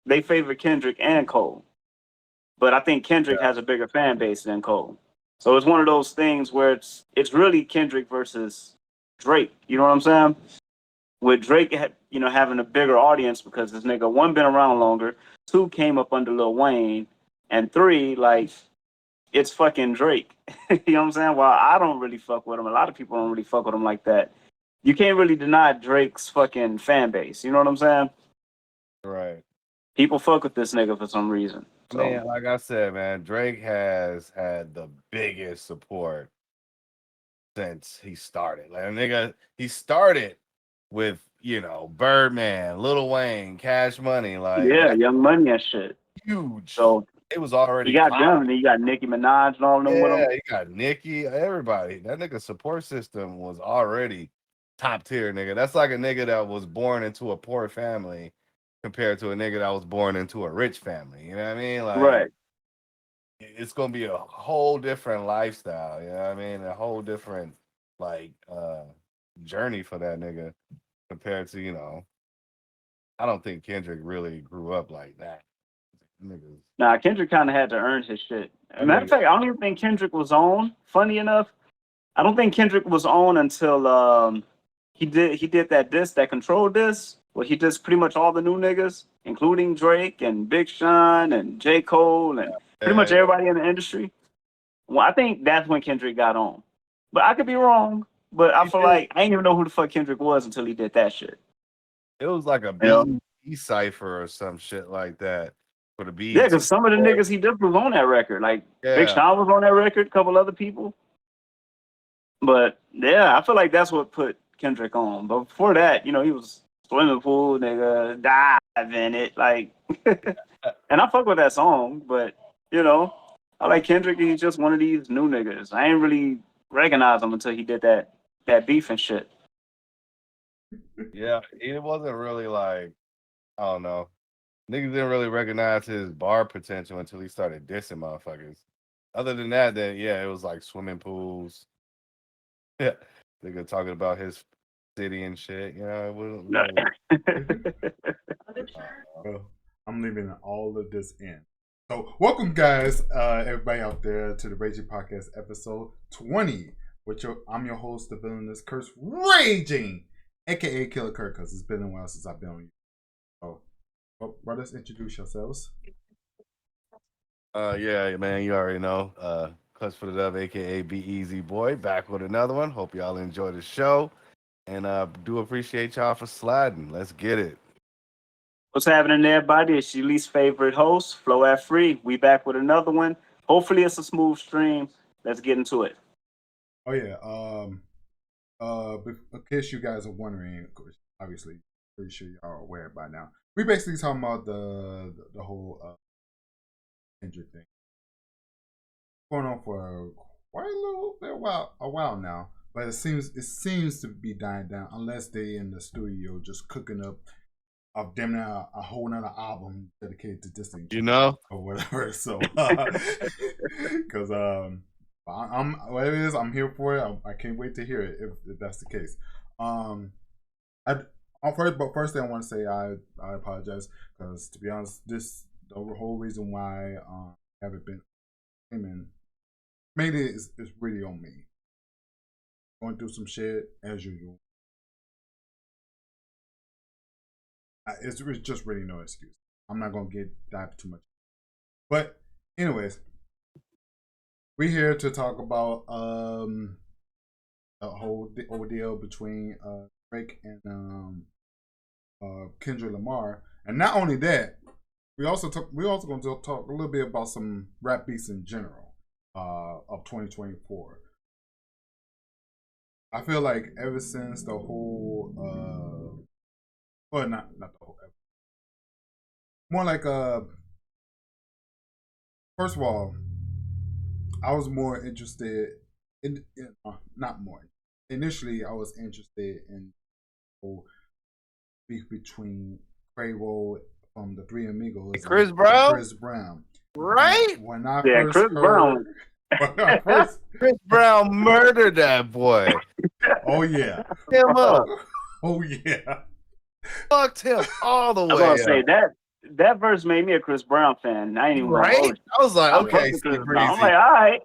they favor Kendrick and Cole. But I think Kendrick has a bigger fan base than Cole. So it's one of those things where it's really Kendrick versus Drake. You know what I'm saying? With Drake, having a bigger audience because this nigga, one, been around longer, two, came up under Lil Wayne, and three, like, it's fucking Drake. You know what I'm saying? While I don't really fuck with him, a lot of people don't really fuck with him like that. You can't really deny Drake's fucking fan base. You know what I'm saying? Right. People fuck with this nigga for some reason. So. Man, like I said, man, Drake has had the biggest support since he started. Like, nigga, he started with, Birdman, Lil Wayne, Cash Money, like Yeah, Young Money and shit. Huge. So it was already. You got them, and then you got Nicki Minaj and all of them with him. Yeah, you got Nicki, everybody. That nigga support system was already top tier, nigga. That's like a nigga that was born into a poor family compared to a nigga that was born into a rich family. You know what I mean? Like, right. It's gonna be a whole different lifestyle. You know what I mean? A whole different journey for that nigga compared to I don't think Kendrick really grew up like that. Niggas. Nah, Kendrick kind of had to earn his shit. Matter of fact, I don't even think Kendrick was on. Funny enough, I don't think Kendrick was on until he did that Control diss, where he dissed pretty much all the new niggas, including Drake and Big Sean and J. Cole and pretty much everybody in the industry. Well, I think that's when Kendrick got on. But I could be wrong. But I feel like I didn't even know who the fuck Kendrick was until he did that shit. It was like a B cipher or some shit like that. For the beat. Yeah, because some of the niggas he did was on that record. Like Big Sean was on that record, a couple other people. But yeah, I feel like that's what put Kendrick on. But before that, he was swimming pool, nigga, dive in it, like. And I fuck with that song, but I like Kendrick. He's just one of these new niggas. I ain't really recognize him until he did that beef and shit. Yeah, it wasn't really like, I don't know. Niggas didn't really recognize his bar potential until he started dissing motherfuckers. Other than that, it was like swimming pools. Yeah, nigga talking about his city and shit. It wasn't. I'm leaving all of this in. So, welcome, guys, everybody out there, to the RaginPodcast episode 20. I'm your host, the villainous curse, Raging, aka Killahkurt, because it's been a while since I've been on you. So, brothers, introduce yourselves. Yeah, man, you already know. Clutch for the Dove, aka Be Easy Boy, back with another one. Hope y'all enjoy the show, and do appreciate y'all for sliding. Let's get it. What's happening, everybody? It's your least favorite host, Flow At Free. We back with another one. Hopefully, it's a smooth stream. Let's get into it. Oh yeah. In case you guys are wondering, of course, obviously, pretty sure y'all are aware by now. We basically talking about the whole Kendrick thing going on for quite a while now, but it seems to be dying down unless they in the studio just cooking up of them now a whole nother album dedicated to this thing, or whatever. So because I'm whatever it is, I'm here for it. I can't wait to hear it if that's the case. First thing I want to say, I apologize, because to be honest, the whole reason why I haven't been streaming mainly is really on me. Going through some shit as usual. It's just really no excuse. I'm not gonna dive too much, but anyways, we're here to talk about the whole ordeal between Drake and Kendrick Lamar, and not only that, we also going to talk a little bit about some rap beats in general of 2024. I feel like ever since the whole not the whole, more like first of all, I was more interested in not more. Initially, I was interested in the whole beef between Quavo from the Three Amigos, Chris Brown, right? When I first Chris heard, Brown. Chris Brown murdered that boy. Oh yeah, him up. Oh yeah, Fucked him all the way. I was gonna say that verse made me a Chris Brown fan. I ain't even gonna hold Right? you. I was like, I okay, fuck with Steve Chris Brown. I'm Breezy. like, all right.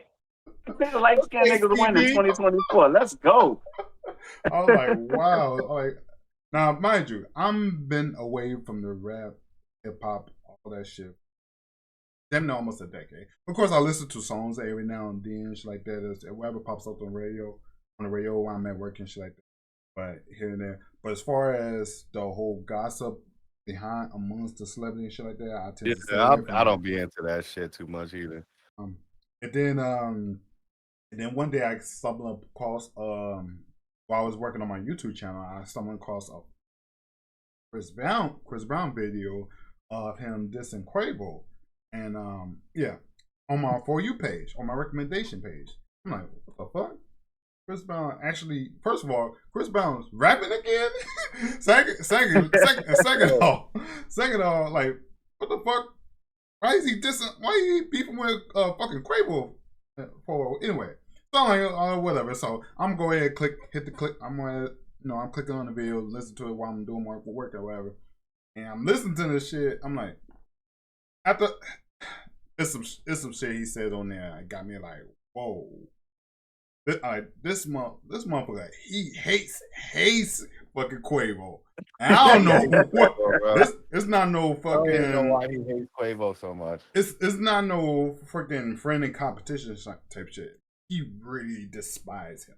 Nigga light skinned Okay, niggas win in Stevie. 2024. Let's go. I was like, wow. Like, now, mind you, I'm been away from the rap, hip hop, all that shit. Damn near almost a decade. Of course, I listen to songs every now and then, shit like that. Whatever pops up on the radio while I'm at work and shit like that. But here and there. But as far as the whole gossip behind amongst the celebrity and shit like that, I tend to stay away from I that. don't be into that shit too much either. And then one day I stumbled across while I was working on my YouTube channel, I stumbled across a Chris Brown video of him dissing Quavo, and on my For You page, on my recommendation page. I'm like, what the fuck? Chris Brown actually, first of all, Chris Brown's rapping again. second of all, like, what the fuck? Why is he dissing? Why are you beefing with fucking Quavo? For anyway, so I'm like, whatever. So I'm going to go ahead, hit the click. I'm clicking on the video, listen to it while I'm doing my work or whatever. And I'm listening to this shit. I'm like, after it's some shit he said on there. It got me like, whoa. This motherfucker, he hates fucking Quavo. And I don't know what. It's not no fucking. I don't know why he hates Quavo so much. It's not no freaking friend and competition type shit. He really despises him.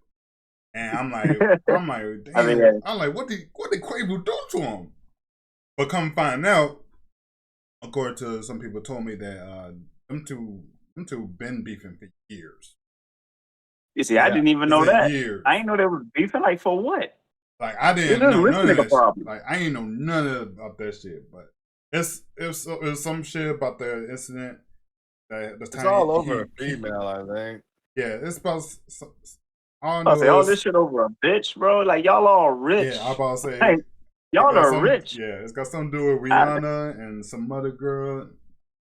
And I'm like, damn. I'm like, what did Quavo do to him? But come find out, according to some people told me that them two been beefing for years. You see, I didn't even know that. Years. I didn't know they were beefing like for what? Like I didn't know none of that shit. Like I ain't know none of that shit. But it was some shit about the incident. It's all over a female, I think. Yeah, it's about. All this shit over a bitch, bro. Like y'all all rich. Yeah, I'm about to say. Hey, y'all are rich. Yeah, it's got something to do with Rihanna and some other girl.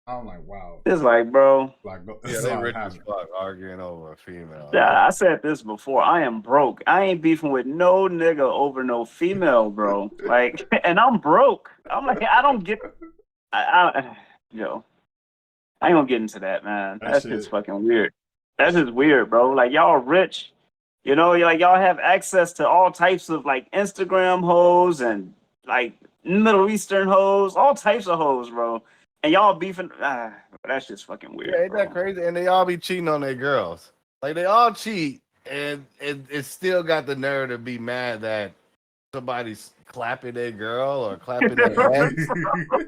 I'm like, wow. It's like, bro. Like, they rich as fuck arguing over a female. Yeah, I said this before. I am broke. I ain't beefing with no nigga over no female, bro. Like, and I'm broke. I'm like, I don't get. Yo, I ain't gonna get into that, man. That's just fucking weird. That's just weird, bro. Like y'all rich. You know, like y'all have access to all types of like Instagram hoes and like Middle Eastern hoes, all types of hoes, bro. And y'all beefing, that's just fucking weird. Yeah, ain't that crazy? And they all be cheating on their girls. Like they all cheat, and it still got the nerve to be mad that somebody's clapping their girl or clapping their head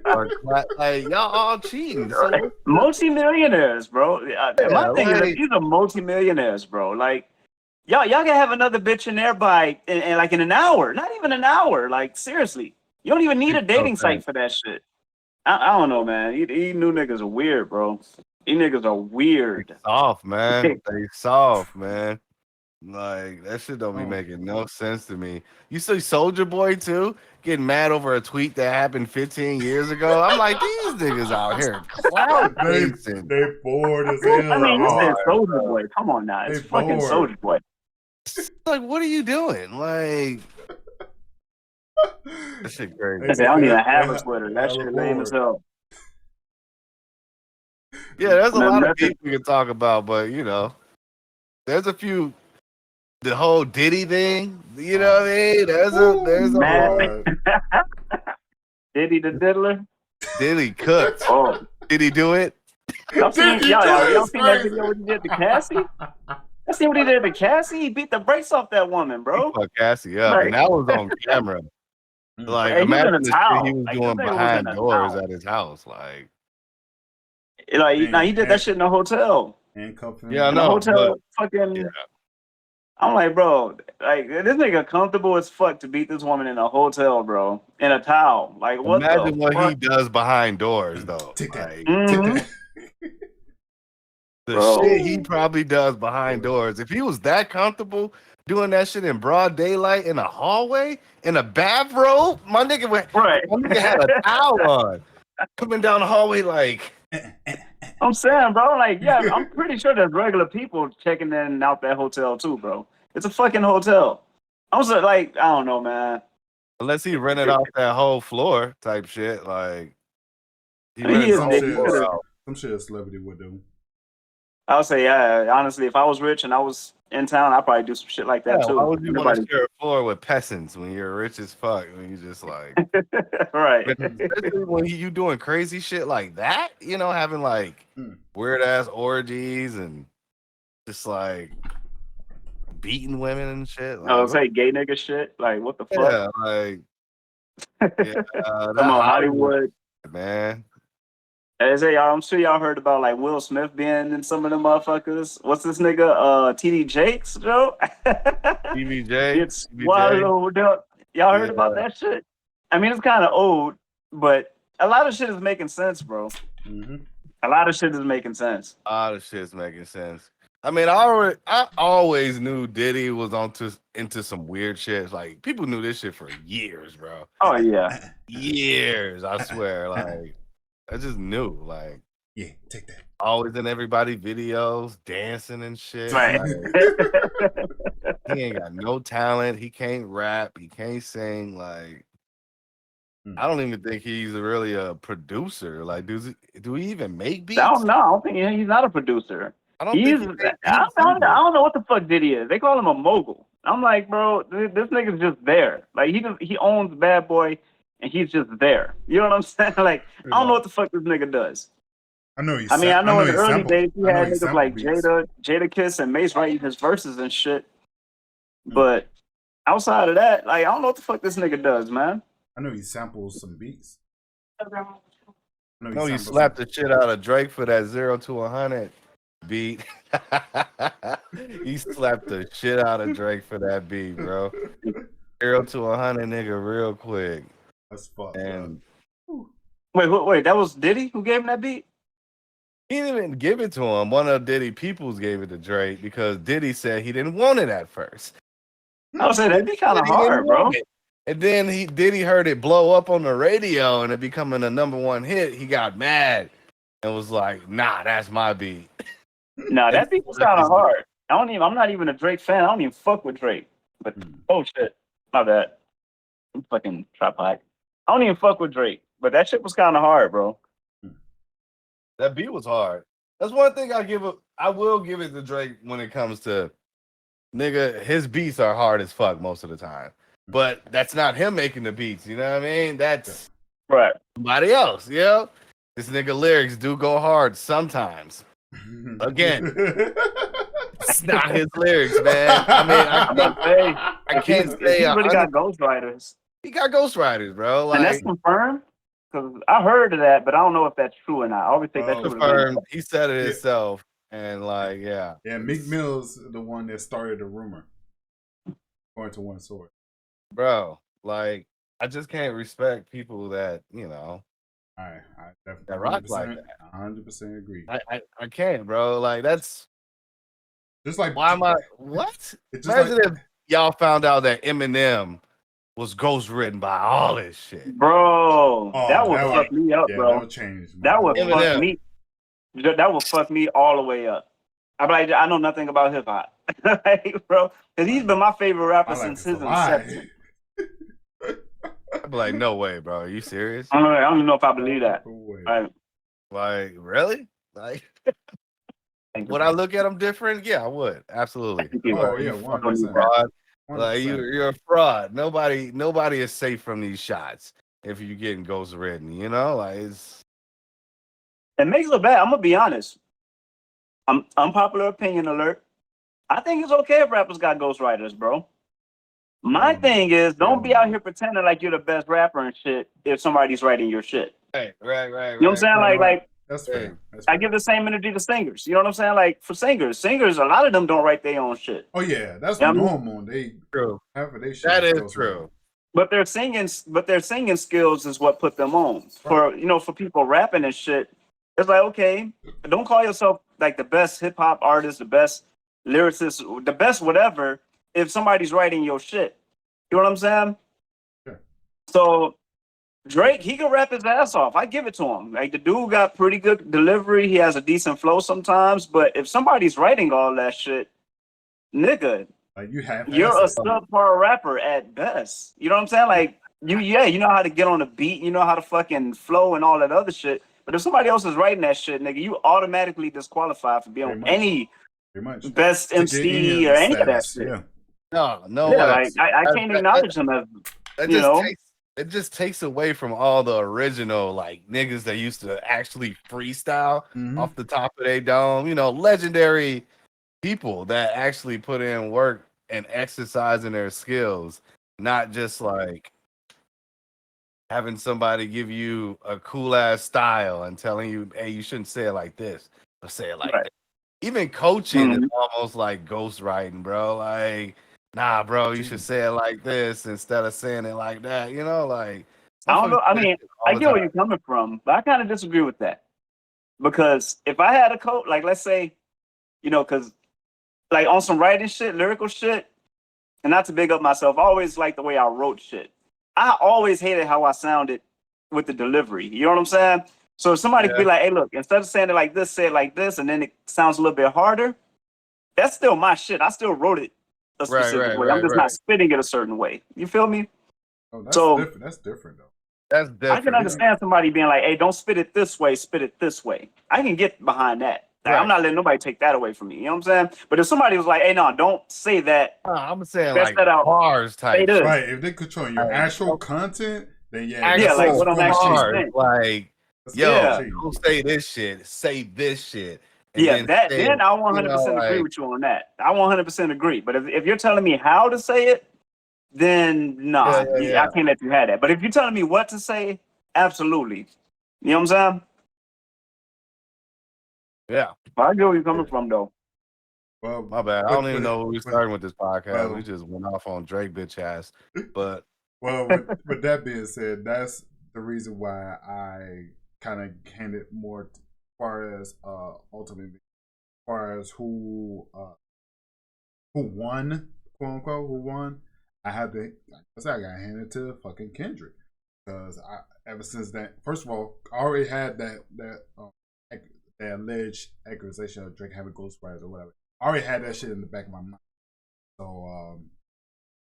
or like y'all all cheating. So multi-millionaires, bro. My thing is, these are multi-millionaires, bro. Like y'all can have another bitch in there by in like in an hour, not even an hour. Like seriously, you don't even need a dating site for that shit. I don't know, man. These new niggas are weird, bro. These niggas are weird. They soft, man. They soft, man. Like, that shit don't be making no sense to me. You see Soulja Boy, too? Getting mad over a tweet that happened 15 years ago? I'm like, these niggas out here cloud chasing. They bored as hell. I mean, you said Soulja Boy. Come on now. It's fucking Soulja Boy. Like, what are you doing? Like... That shit crazy. I don't even have a Twitter. That shit lame as hell. Yeah, there's a lot of people we can talk about, but you know, there's a few. The whole Diddy thing, you know what I mean? There's a Diddy the diddler. Diddy cooked. Oh, did he do it? Y'all seen that video what he did to Cassie? I see what he did to Cassie. He beat the brakes off that woman, bro. He fucked Cassie up, and that was on camera. Like, hey, imagine the shit he was like, doing behind doors at his house. Like now he did that shit in a hotel. Yeah, I know. Hotel, fucking. Yeah. I'm like, bro, like this nigga comfortable as fuck to beat this woman in a hotel, bro, in a towel. Like, what? Imagine what he does behind doors, though. The shit he probably does behind doors. If he was that comfortable doing that shit in broad daylight in a hallway in a bathrobe, my nigga had a towel on, coming down the hallway like. I'm saying, bro, like, yeah, I'm pretty sure there's regular people checking in and out that hotel too, bro. It's a fucking hotel. I was like, I don't know, man. Unless he rented off that whole floor type shit, like. He I mean, went he is some the big. whole shit, route. some shit a celebrity would do. I would say, yeah. Honestly, if I was rich and I was in town, I'd probably do some shit like Yeah, that too. why would you want Nobody, to share a floor with peasants when you're rich as fuck? When you just like, right? especially when you doing crazy shit like that, you know, having like Mm. weird ass orgies and just like beating women and shit. I would Like, say gay nigga shit. Like, what the fuck? yeah, like, yeah, Come that on, Hollywood, Hollywood. man. As y'all, I'm sure y'all heard about like Will Smith being in some of them motherfuckers. What's this nigga? TD Jakes, Joe? TVJ, It's swallowed up. Y'all heard yeah, about that shit? I mean, it's kind of old, but a lot of shit is making sense, bro. Mm-hmm. A lot of shit is making sense. a lot of shit's making sense. I mean, I always knew Diddy was into some weird shit. Like people knew this shit for years, bro. Oh yeah. Years, I swear. Like I just knew. Like Yeah, take that. always in everybody videos, dancing and shit. Right. Like, he ain't got no talent. He can't rap. He can't sing. Like I don't even think he's really a producer. Like, do he even make beats? I don't know. I don't think he's not a producer. I don't think he I makes don't beats either. know what the fuck Diddy is. They call him a mogul. I'm like, bro, this nigga's just there. Like he owns Bad Boy, and he's just there. You know what I'm saying? Like I don't know what the fuck this nigga does. I know he's. I mean, I know in the he's early sampled. days he I know had he's niggas like sampled beats. Jada Kiss and Mace writing his verses and shit. But outside of that, like I don't know what the fuck this nigga does, man. I know he samples some beats. No, you slapped the shit out of Drake for that 0 to 100 beat. He slapped the shit out of Drake for that beat, bro. 0 to 100, nigga, real quick. That's fucked. And Wait, that was Diddy who gave him that beat? he didn't even give it to him. One of Diddy peoples gave it to Drake because Diddy said he didn't want it at first. I was saying that'd be kind of Diddy didn't hard, bro. want it. And then Diddy heard it blow up on the radio and it becoming a #1 hit. He got mad and was like, "Nah, that's my beat." No, that beat was kind of hard. I'm not even a Drake fan. I don't even fuck with Drake. But oh shit, my bad. I'm fucking tripod. I don't even fuck with Drake. But that shit was kind of hard, bro. That beat was hard. That's one thing I will give it to Drake when it comes to nigga. His beats are hard as fuck most of the time. But that's not him making the beats, you know what I mean? That's right. Somebody else, you know? This nigga lyrics do go hard sometimes. Again, it's not his lyrics, man. I mean, I can't say he really got ghostwriters. He got ghostwriters, bro. Like, and that's confirmed? Because I heard of that, but I don't know if that's true or not. I always think that's confirmed. He said it himself. And like, yeah. Yeah, Meek Mill's the one that started the rumor. According to one source. Bro, like, I just can't respect people that, you know, I definitely that rock like that. 100% agree. I can't, bro. Like, that's just like why am I what? Imagine like, if y'all found out that Eminem was ghostwritten by all this shit. Bro, that would fuck me up, bro. That would change. That would fuck me. That would fuck me all the way up. I'm like, I know nothing about hip hop, bro. Because he's been my favorite rapper since his inception. I'd be like, no way, bro. Are you serious? I don't even know if I believe that. Like, really? Like, would I look at him different? Yeah, I would. Absolutely. Oh yeah, 100%. Fraud. Like you're a fraud. Nobody is safe from these shots if you're getting ghostwritten. You know, like it makes it bad. I'm gonna be honest. Unpopular opinion alert. I think it's okay if rappers got ghostwriters, bro. My thing is, don't be out here pretending like you're the best rapper and shit if somebody's writing your shit. Right. You know what I'm saying? Like that's fair. I give the same energy to singers. You know what I'm saying? Like for singers, a lot of them don't write their own shit. Oh yeah, that's normal. They true. Half of their shit. That is true. But their singing skills is what put them on. Right. For people rapping and shit, it's like, okay, don't call yourself like the best hip hop artist, the best lyricist, the best whatever, if somebody's writing your shit. You know what I'm saying? Yeah. So Drake, he can rap his ass off. I give it to him. Like the dude got pretty good delivery. He has a decent flow sometimes. But if somebody's writing all that shit, nigga, like you're a subpar rapper at best. You know what I'm saying? Like you know how to get on the beat. You know how to fucking flow and all that other shit. But if somebody else is writing that shit, nigga, you automatically disqualified for being on any best MC or any of that shit. Yeah. No Yeah, way. like I can't acknowledge him as, you know. It just takes away from all the original like niggas that used to actually freestyle off the top of their dome. You know, legendary people that actually put in work and exercising their skills, not just like having somebody give you a cool ass style and telling you, hey, you shouldn't say it like this, or say it like that. Even coaching is almost like ghostwriting, bro. Like, nah, bro, you should say it like this instead of saying it like that. You know, like I don't know. I mean, I get where you're coming from, but I kind of disagree with that. Because if I had a coach, like let's say, you know, because like on some writing shit, lyrical shit, and not to big up myself, I always liked the way I wrote shit. I always hated how I sounded with the delivery. You know what I'm saying? So if somebody could be like, hey, look, instead of saying it like this, say it like this, and then it sounds a little bit harder, that's still my shit. I still wrote it a specific way. I'm just not spitting it a certain way. You feel me? Oh, that's different, though. That's different. I can understand somebody being like, hey, don't spit it this way, spit it this way. I can get behind that. Like, I'm not letting nobody take that away from me. You know what I'm saying? But if somebody was like, hey, no, don't say that. I'm saying like bars type. Right. If they control your actual content, then like what I'm actually saying. Like, yo, don't say this shit. Say this shit. Then I 100% agree with you on that. I 100% agree. But if you're telling me how to say it, then I can't let you have that. But if you're telling me what to say, absolutely. You know what I'm saying? Yeah. I get where you're coming from, though. Well, my bad. I don't even know where we started with this podcast. We just went off on Drake bitch ass. But with that being said, that's the reason why I kind of handed more as far as ultimately, as far as who won, quote unquote, who won. I got handed to fucking Kendrick because ever since that, first of all, I already had that alleged accusation of Drake having ghostwriters or whatever. I already had that shit in the back of my mind. So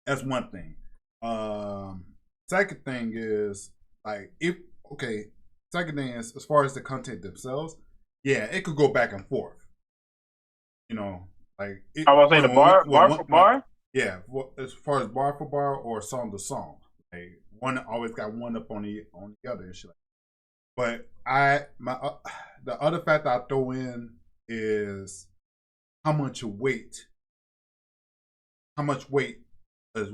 that's one thing. Second thing is second thing is as far as the content themselves, it could go back and forth. You know, like I was saying the bar for bar. Yeah, as far as bar for bar or song to song, like one always got one up on the other and shit. But the other factor I throw in is how much weight is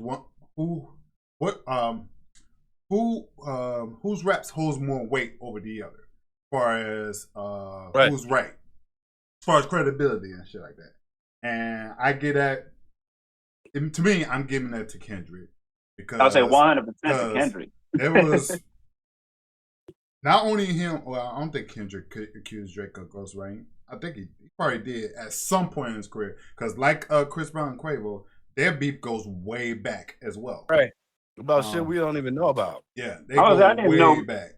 whose raps holds more weight over the other, as far as who's right, as far as credibility and shit like that. And I get that. To me, I'm giving that to Kendrick because I would say 100% to Kendrick. It was not only him. Well, I don't think Kendrick could accuse Drake of ghostwriting. I think he probably did at some point in his career because, like Chris Brown and Quavo, their beef goes way back as well. Right. About shit we don't even know about. Yeah, they go way back.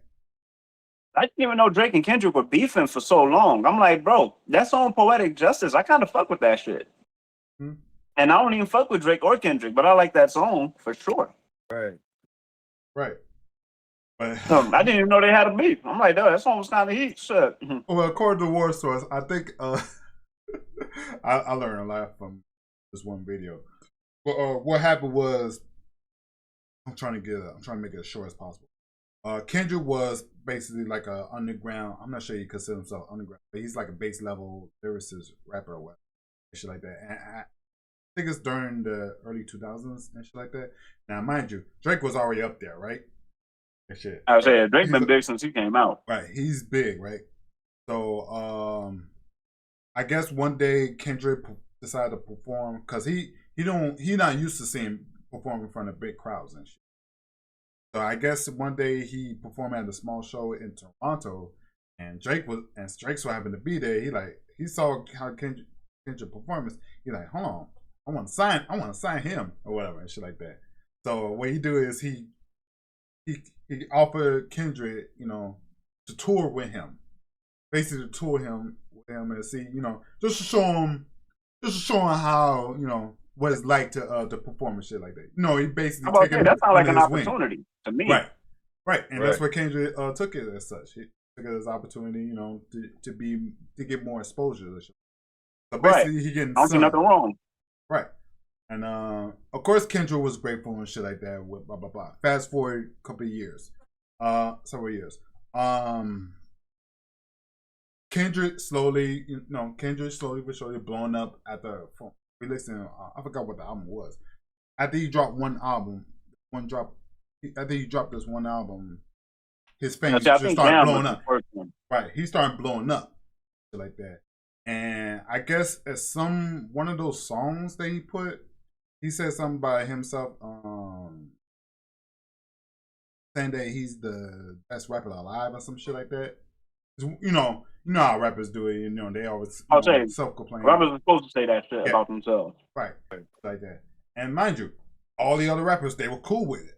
I didn't even know Drake and Kendrick were beefing for so long. I'm like, bro, that's on Poetic Justice. I kind of fuck with that shit. And I don't even fuck with Drake or Kendrick, but I like that song for sure. Right. But I didn't even know they had a beef. I'm like, that song was kind of heat. Shit. Well, according to War Source, I think I learned a lot from this one video. But what happened was, I'm trying to make it as short as possible. Kendrick was basically like a underground. I'm not sure he considers himself underground, but he's like a base level lyricist rapper or whatever, shit like that. And I think it's during the early 2000s and shit like that. Now, mind you, Drake was already up there, right? And shit. I was saying Drake been big since he came out. Right, he's big, right? So, I guess one day Kendrick decided to perform because he not used to seeing perform in front of big crowds and shit. So I guess one day he performed at a small show in Toronto, and Drake so happened to be there. He saw how Kendrick performance. He like, hold on, I want to sign him or whatever and shit like that. So what he do is he offered Kendrick, to tour with him, basically to tour him with him and see, just to show him how, what it's like to perform and shit like that. He basically that sounds like an opportunity to me. Right, and that's what Kendrick took it as such. took this opportunity, you know, to get more exposure. So Right. basically, he getting I don't see some. nothing wrong. Right. And of course Kendrick was grateful and shit like that with blah blah blah. Fast forward a couple of years. Several years. Kendrick slowly but surely blowing up at the releasing I forgot what the album was. After he dropped after he dropped this one album, his fame See, I just think started Damn blowing was up. the first one. Right. He started blowing up. Shit like that. And I guess as one of those songs that he said something by himself, saying that he's the best rapper alive or some shit like that. You know how rappers do it. You know they always self-complain. Rappers are supposed to say that shit about themselves. Right, like that. And mind you, all the other rappers they were cool with it.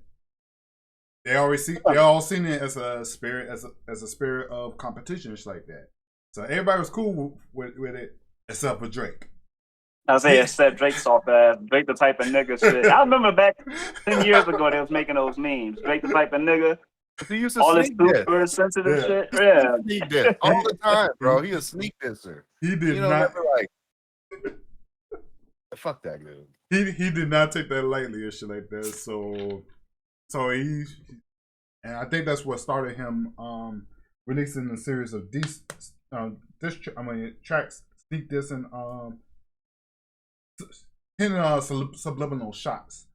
They all seen it as a spirit, as a spirit of competition, shit like that. So everybody was cool with it, except for Drake. I say except Drake's soft ass. Drake the type of nigga shit. I remember back 10 years ago they was making those memes. Drake the type of nigga. He used to all this sneak diss. super sensitive shit. Sneak diss all the time, bro. He a sneak disser. He did you know, not never like. Fuck that dude. He did not take that lightly or shit like that. So he, and I think that's what started him releasing a series of tracks, sneak diss and hitting subliminal shots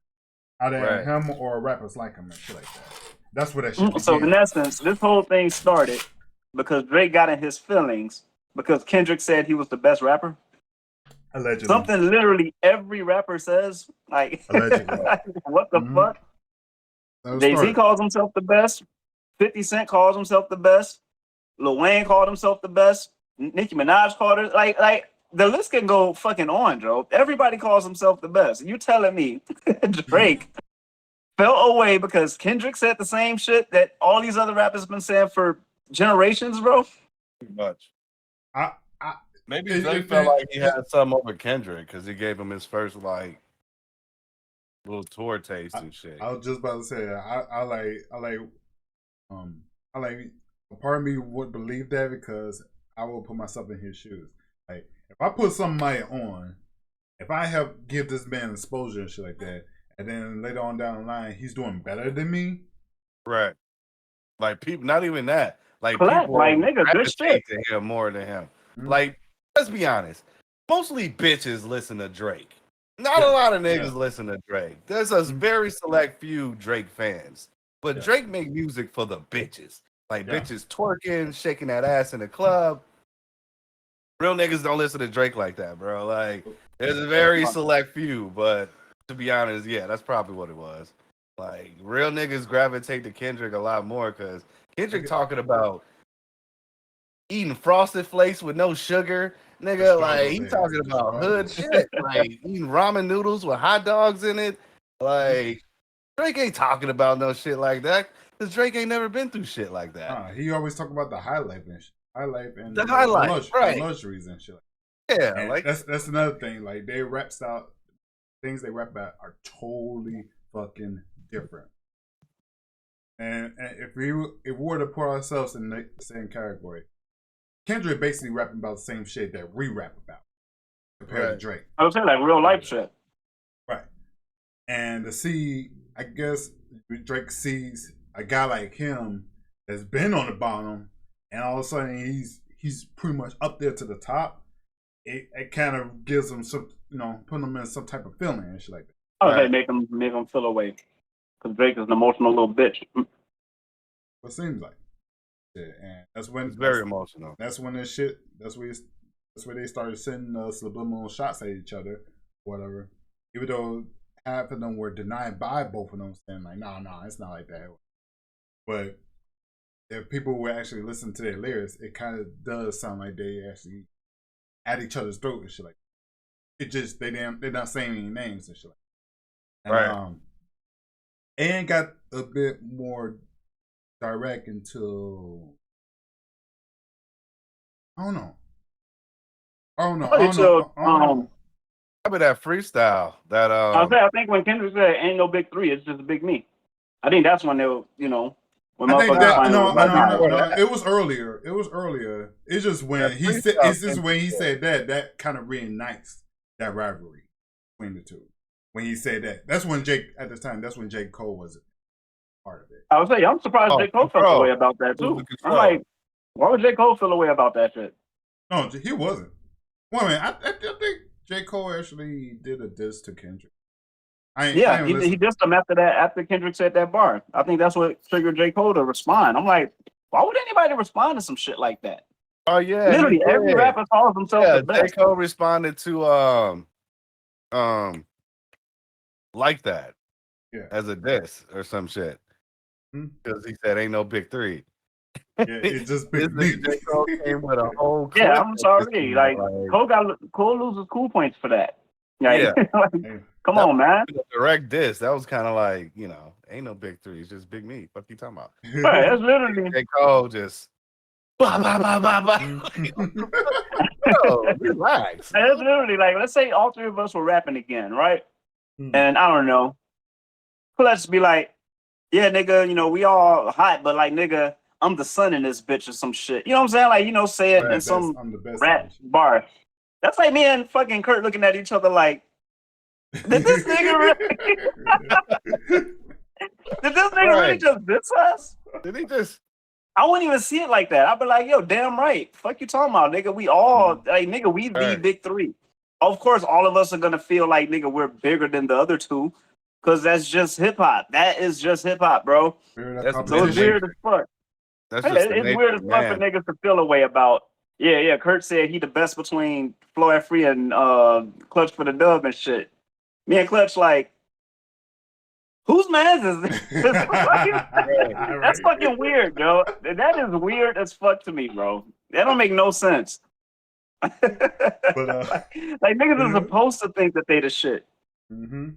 out of him or rappers like him and shit like that. That's what that shit So in essence, this whole thing started because Drake got in his feelings because Kendrick said he was the best rapper. Allegedly. Something literally every rapper says. Like, allegedly. What the fuck? Jay-Z calls himself the best. 50 Cent calls himself the best. Lil Wayne called himself the best. Nicki Minaj called it. Like the list can go fucking on, Joe. Everybody calls himself the best. You telling me Drake fell away because Kendrick said the same shit that all these other rappers have been saying for generations, bro? Pretty much. Maybe It Drake felt like he had something over Kendrick because he gave him his first like little tour taste and shit. I was just about to say I like a part of me would believe that because I will put myself in his shoes. Like if I put somebody on, if I help give this man exposure and shit like that, and then later on down the line he's doing better than me. Right. Like people, not even that. Like Correct. people Like nigga, good shit. to him more than him. Like, let's be honest. Mostly bitches listen to Drake. Not a lot of niggas listen to Drake. There's a very select few Drake fans. But Drake make music for the bitches. Like bitches twerking, shaking that ass in the club. Real niggas don't listen to Drake like that, bro. Like, there's a very select few, but to be honest, that's probably what it was. Like, real niggas gravitate to Kendrick a lot more because Kendrick talking about eating Frosted Flakes with no sugar. Nigga, like, he talking about hood shit. Like, eating ramen noodles with hot dogs in it. Like, Drake ain't talking about no shit like that because Drake ain't never been through shit like that. He always talk about the high life and shit. The luxuries and shit. Yeah, and like that's another thing. Like they rap style, things they rap about are totally fucking different. And if we were to put ourselves in the same category, Kendrick basically rapping about the same shit that we rap about compared to Drake. I was saying like real life shit. Right. And to see, I guess Drake sees a guy like him that's been on the bottom, and all of a sudden he's pretty much up there to the top. It kind of gives him some, putting him in some type of feeling and shit like that. I would say make him feel away, because Drake is an emotional little bitch. It seems like. Yeah, and that's when it's very emotional. That's when this shit. That's where they started sending subliminal shots at each other, whatever. Even though half of them were denied by both of them, saying like, "No, it's not like that." But if people were actually listening to their lyrics, it kind of does sound like they actually at each other's throat and shit like that. It just they're not saying any names and shit like that. And, right. And got a bit more direct into I don't know. Probably that freestyle that I think when Kendrick said ain't no big three, it's just a big me. I think that's when they'll, When I think motherfuckers that finally was like, no. It was earlier. It's just when it's just when he said that kind of reignites that rivalry between the two. When he said that, that's when Jake Cole was part of it. I would say, I'm surprised J. Cole felt the way about that too. I'm like, why would J. Cole feel the way about that shit? No, he wasn't. Well, man, I think J. Cole actually did a diss to Kendrick. He dissed him after that. After Kendrick said that bar, I think that's what triggered J. Cole to respond. I'm like, why would anybody respond to some shit like that? Oh yeah, literally every rapper calls himself the best. J. Cole responded to like that, as a diss or some shit, because he said ain't no big three. Yeah, it's just big me. J. Cole came with a whole clip. Yeah, I'm sorry. Like Cole loses cool points for that. Like, come on, man. Direct diss. That was kind of like, ain't no big three. It's just big me. What you talking about? Right, that's literally J. Cole just. Blah, blah, blah, blah, blah. Bro, relax. That's literally like, let's say all three of us were rapping again, right? And I don't know. Let's be like, yeah, nigga, we all hot, but like, nigga, I'm the son in this bitch or some shit. You know what I'm saying? Like, say it in some rap bar. That's like me and fucking Kurt looking at each other like, did this nigga really just diss us? Did he just? I wouldn't even see it like that. I'd be like, yo, damn right. Fuck you talking about, nigga. We all, we the big three. Of course, all of us are going to feel like, nigga, we're bigger than the other two. Because that's just hip-hop. That is just hip-hop, bro. So it's weird as fuck. It's weird as fuck for niggas to feel a way about. Yeah. Kurt said he the best between Flo Free and Clutch for the dub and shit. Me and Clutch like, whose man is this? That's fucking weird, yo. That is weird as fuck to me, bro. That don't make no sense. But, like niggas are supposed to think that they the shit. Mm-hmm.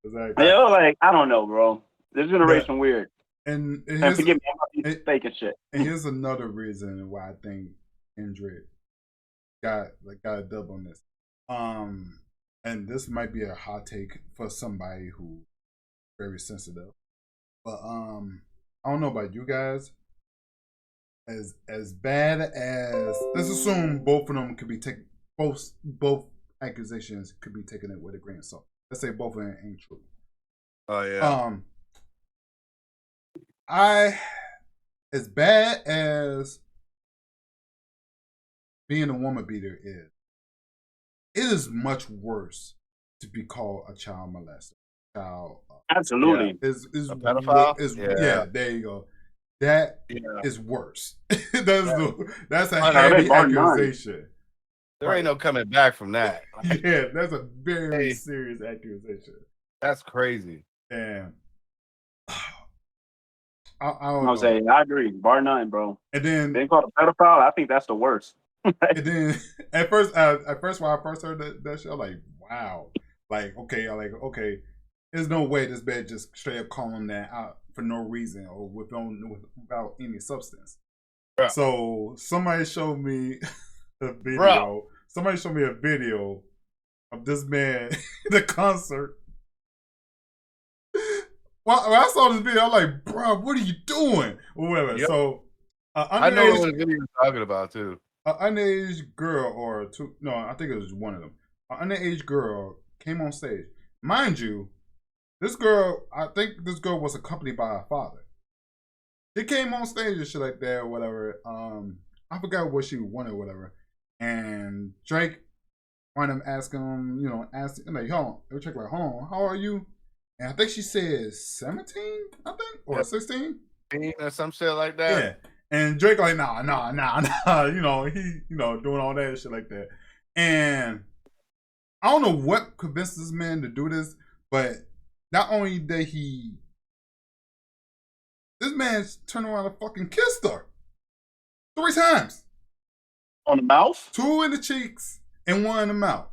Exactly. Like I don't know, bro. This generation weird. And forgive me, I'm faking shit. And here's another reason why I think Kendrick got a dub on this. And this might be a hot take for somebody who very sensitive, but I don't know about you guys. As bad as, let's assume both of them could be taken, both accusations could be taken with a grain of salt. Let's say both of them ain't true. Oh yeah. As bad as being a woman beater is, it is much worse to be called a child molester. Absolutely. Is a pedophile? There you go. That is worse. That's a heavy accusation. There ain't no coming back from that. Yeah, that's a very serious accusation. That's crazy. And I agree. Bar none, bro. And then being called a pedophile, I think that's the worst. And then at first when I first heard that shit, I'm like, wow. Okay, there's no way this bed just straight up calling that out for no reason or without any substance. Bruh. So somebody showed me a video. Bruh. Somebody showed me a video of this man in the concert. When I saw this video, I'm like, bro, what are you doing? Or whatever. Yep. So I know what video you're talking about too. An underage girl or two, no, I think it was one of them. An underage girl came on stage. Mind you, I think this girl was accompanied by her father. She came on stage and shit like that or whatever. I forgot what she wanted or whatever. And Drake wanted him asking him, like, hold on, how are you? And I think she said 17, I think, or 16. Or some shit like that. Yeah. And Drake like, nah, he, doing all that shit like that. And I don't know what convinced this man to do this, but not only did this man turned around and fucking kissed her 3 times. On the mouth? 2 in the cheeks and 1 in the mouth.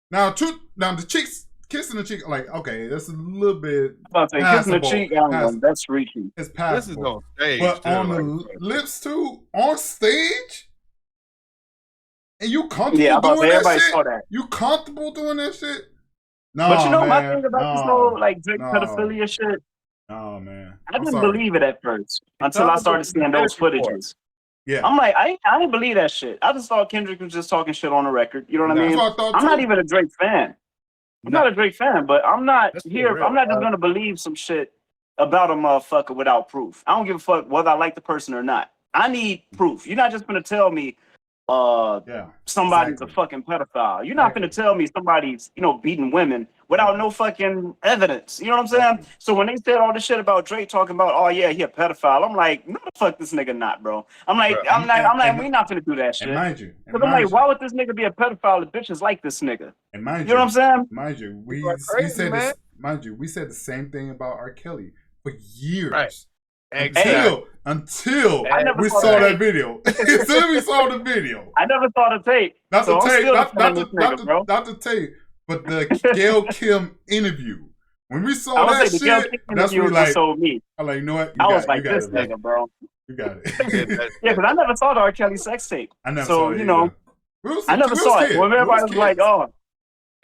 Now the cheeks, kissing the cheek, like, okay, that's a little bit. Kissing the cheek, that's reaching. It's passable. This is on stage. But on the lips too, on stage? And you comfortable doing that shit? You comfortable doing that shit? No, but you know man, my thing about this whole like Drake pedophilia shit? Oh man, I I'm didn't sorry. believe it at first until I started seeing those footages. Yeah, I'm like, I didn't believe that shit. I just thought Kendrick was just talking shit on the record. You know what I that's mean? what I thought I'm not too. even a Drake fan. I'm No, not a Drake fan, but I'm not that's here. real. I'm not just gonna believe some shit about a motherfucker without proof. I don't give a fuck whether I like the person or not. I need proof. You're not just gonna tell me Yeah, somebody's exactly. a fucking pedophile. You're not gonna Exactly. tell me somebody's, beating women without no fucking evidence. You know what I'm saying? Exactly. So when they said all this shit about Drake talking about, oh yeah, he a pedophile, I'm like, no the fuck this nigga not, bro. I'm like, Bro. we not gonna do that And shit. mind you, Cause I'm like, why would this nigga be a pedophile if bitches like this nigga? and mind You know what I'm saying? mind you, we People are crazy, said man. this. Mind you, we said the same thing about R. Kelly for years. Right. Exactly. Until I never we saw saw the that video. Until we saw the video. I never saw the tape. Not So the I'm tape, still not defending this nigga, bro. the tape, but the Gail Kim interview. When we I saw would that say the Gayle shit, King that's interview when was like what sold me. I'm like, you know what? I was like, you got this it, bro. nigga, bro. You got Yeah, it. Yeah, because I never saw the R. Kelly sex tape. I never So, saw it either. I never saw it. When everybody was like, oh,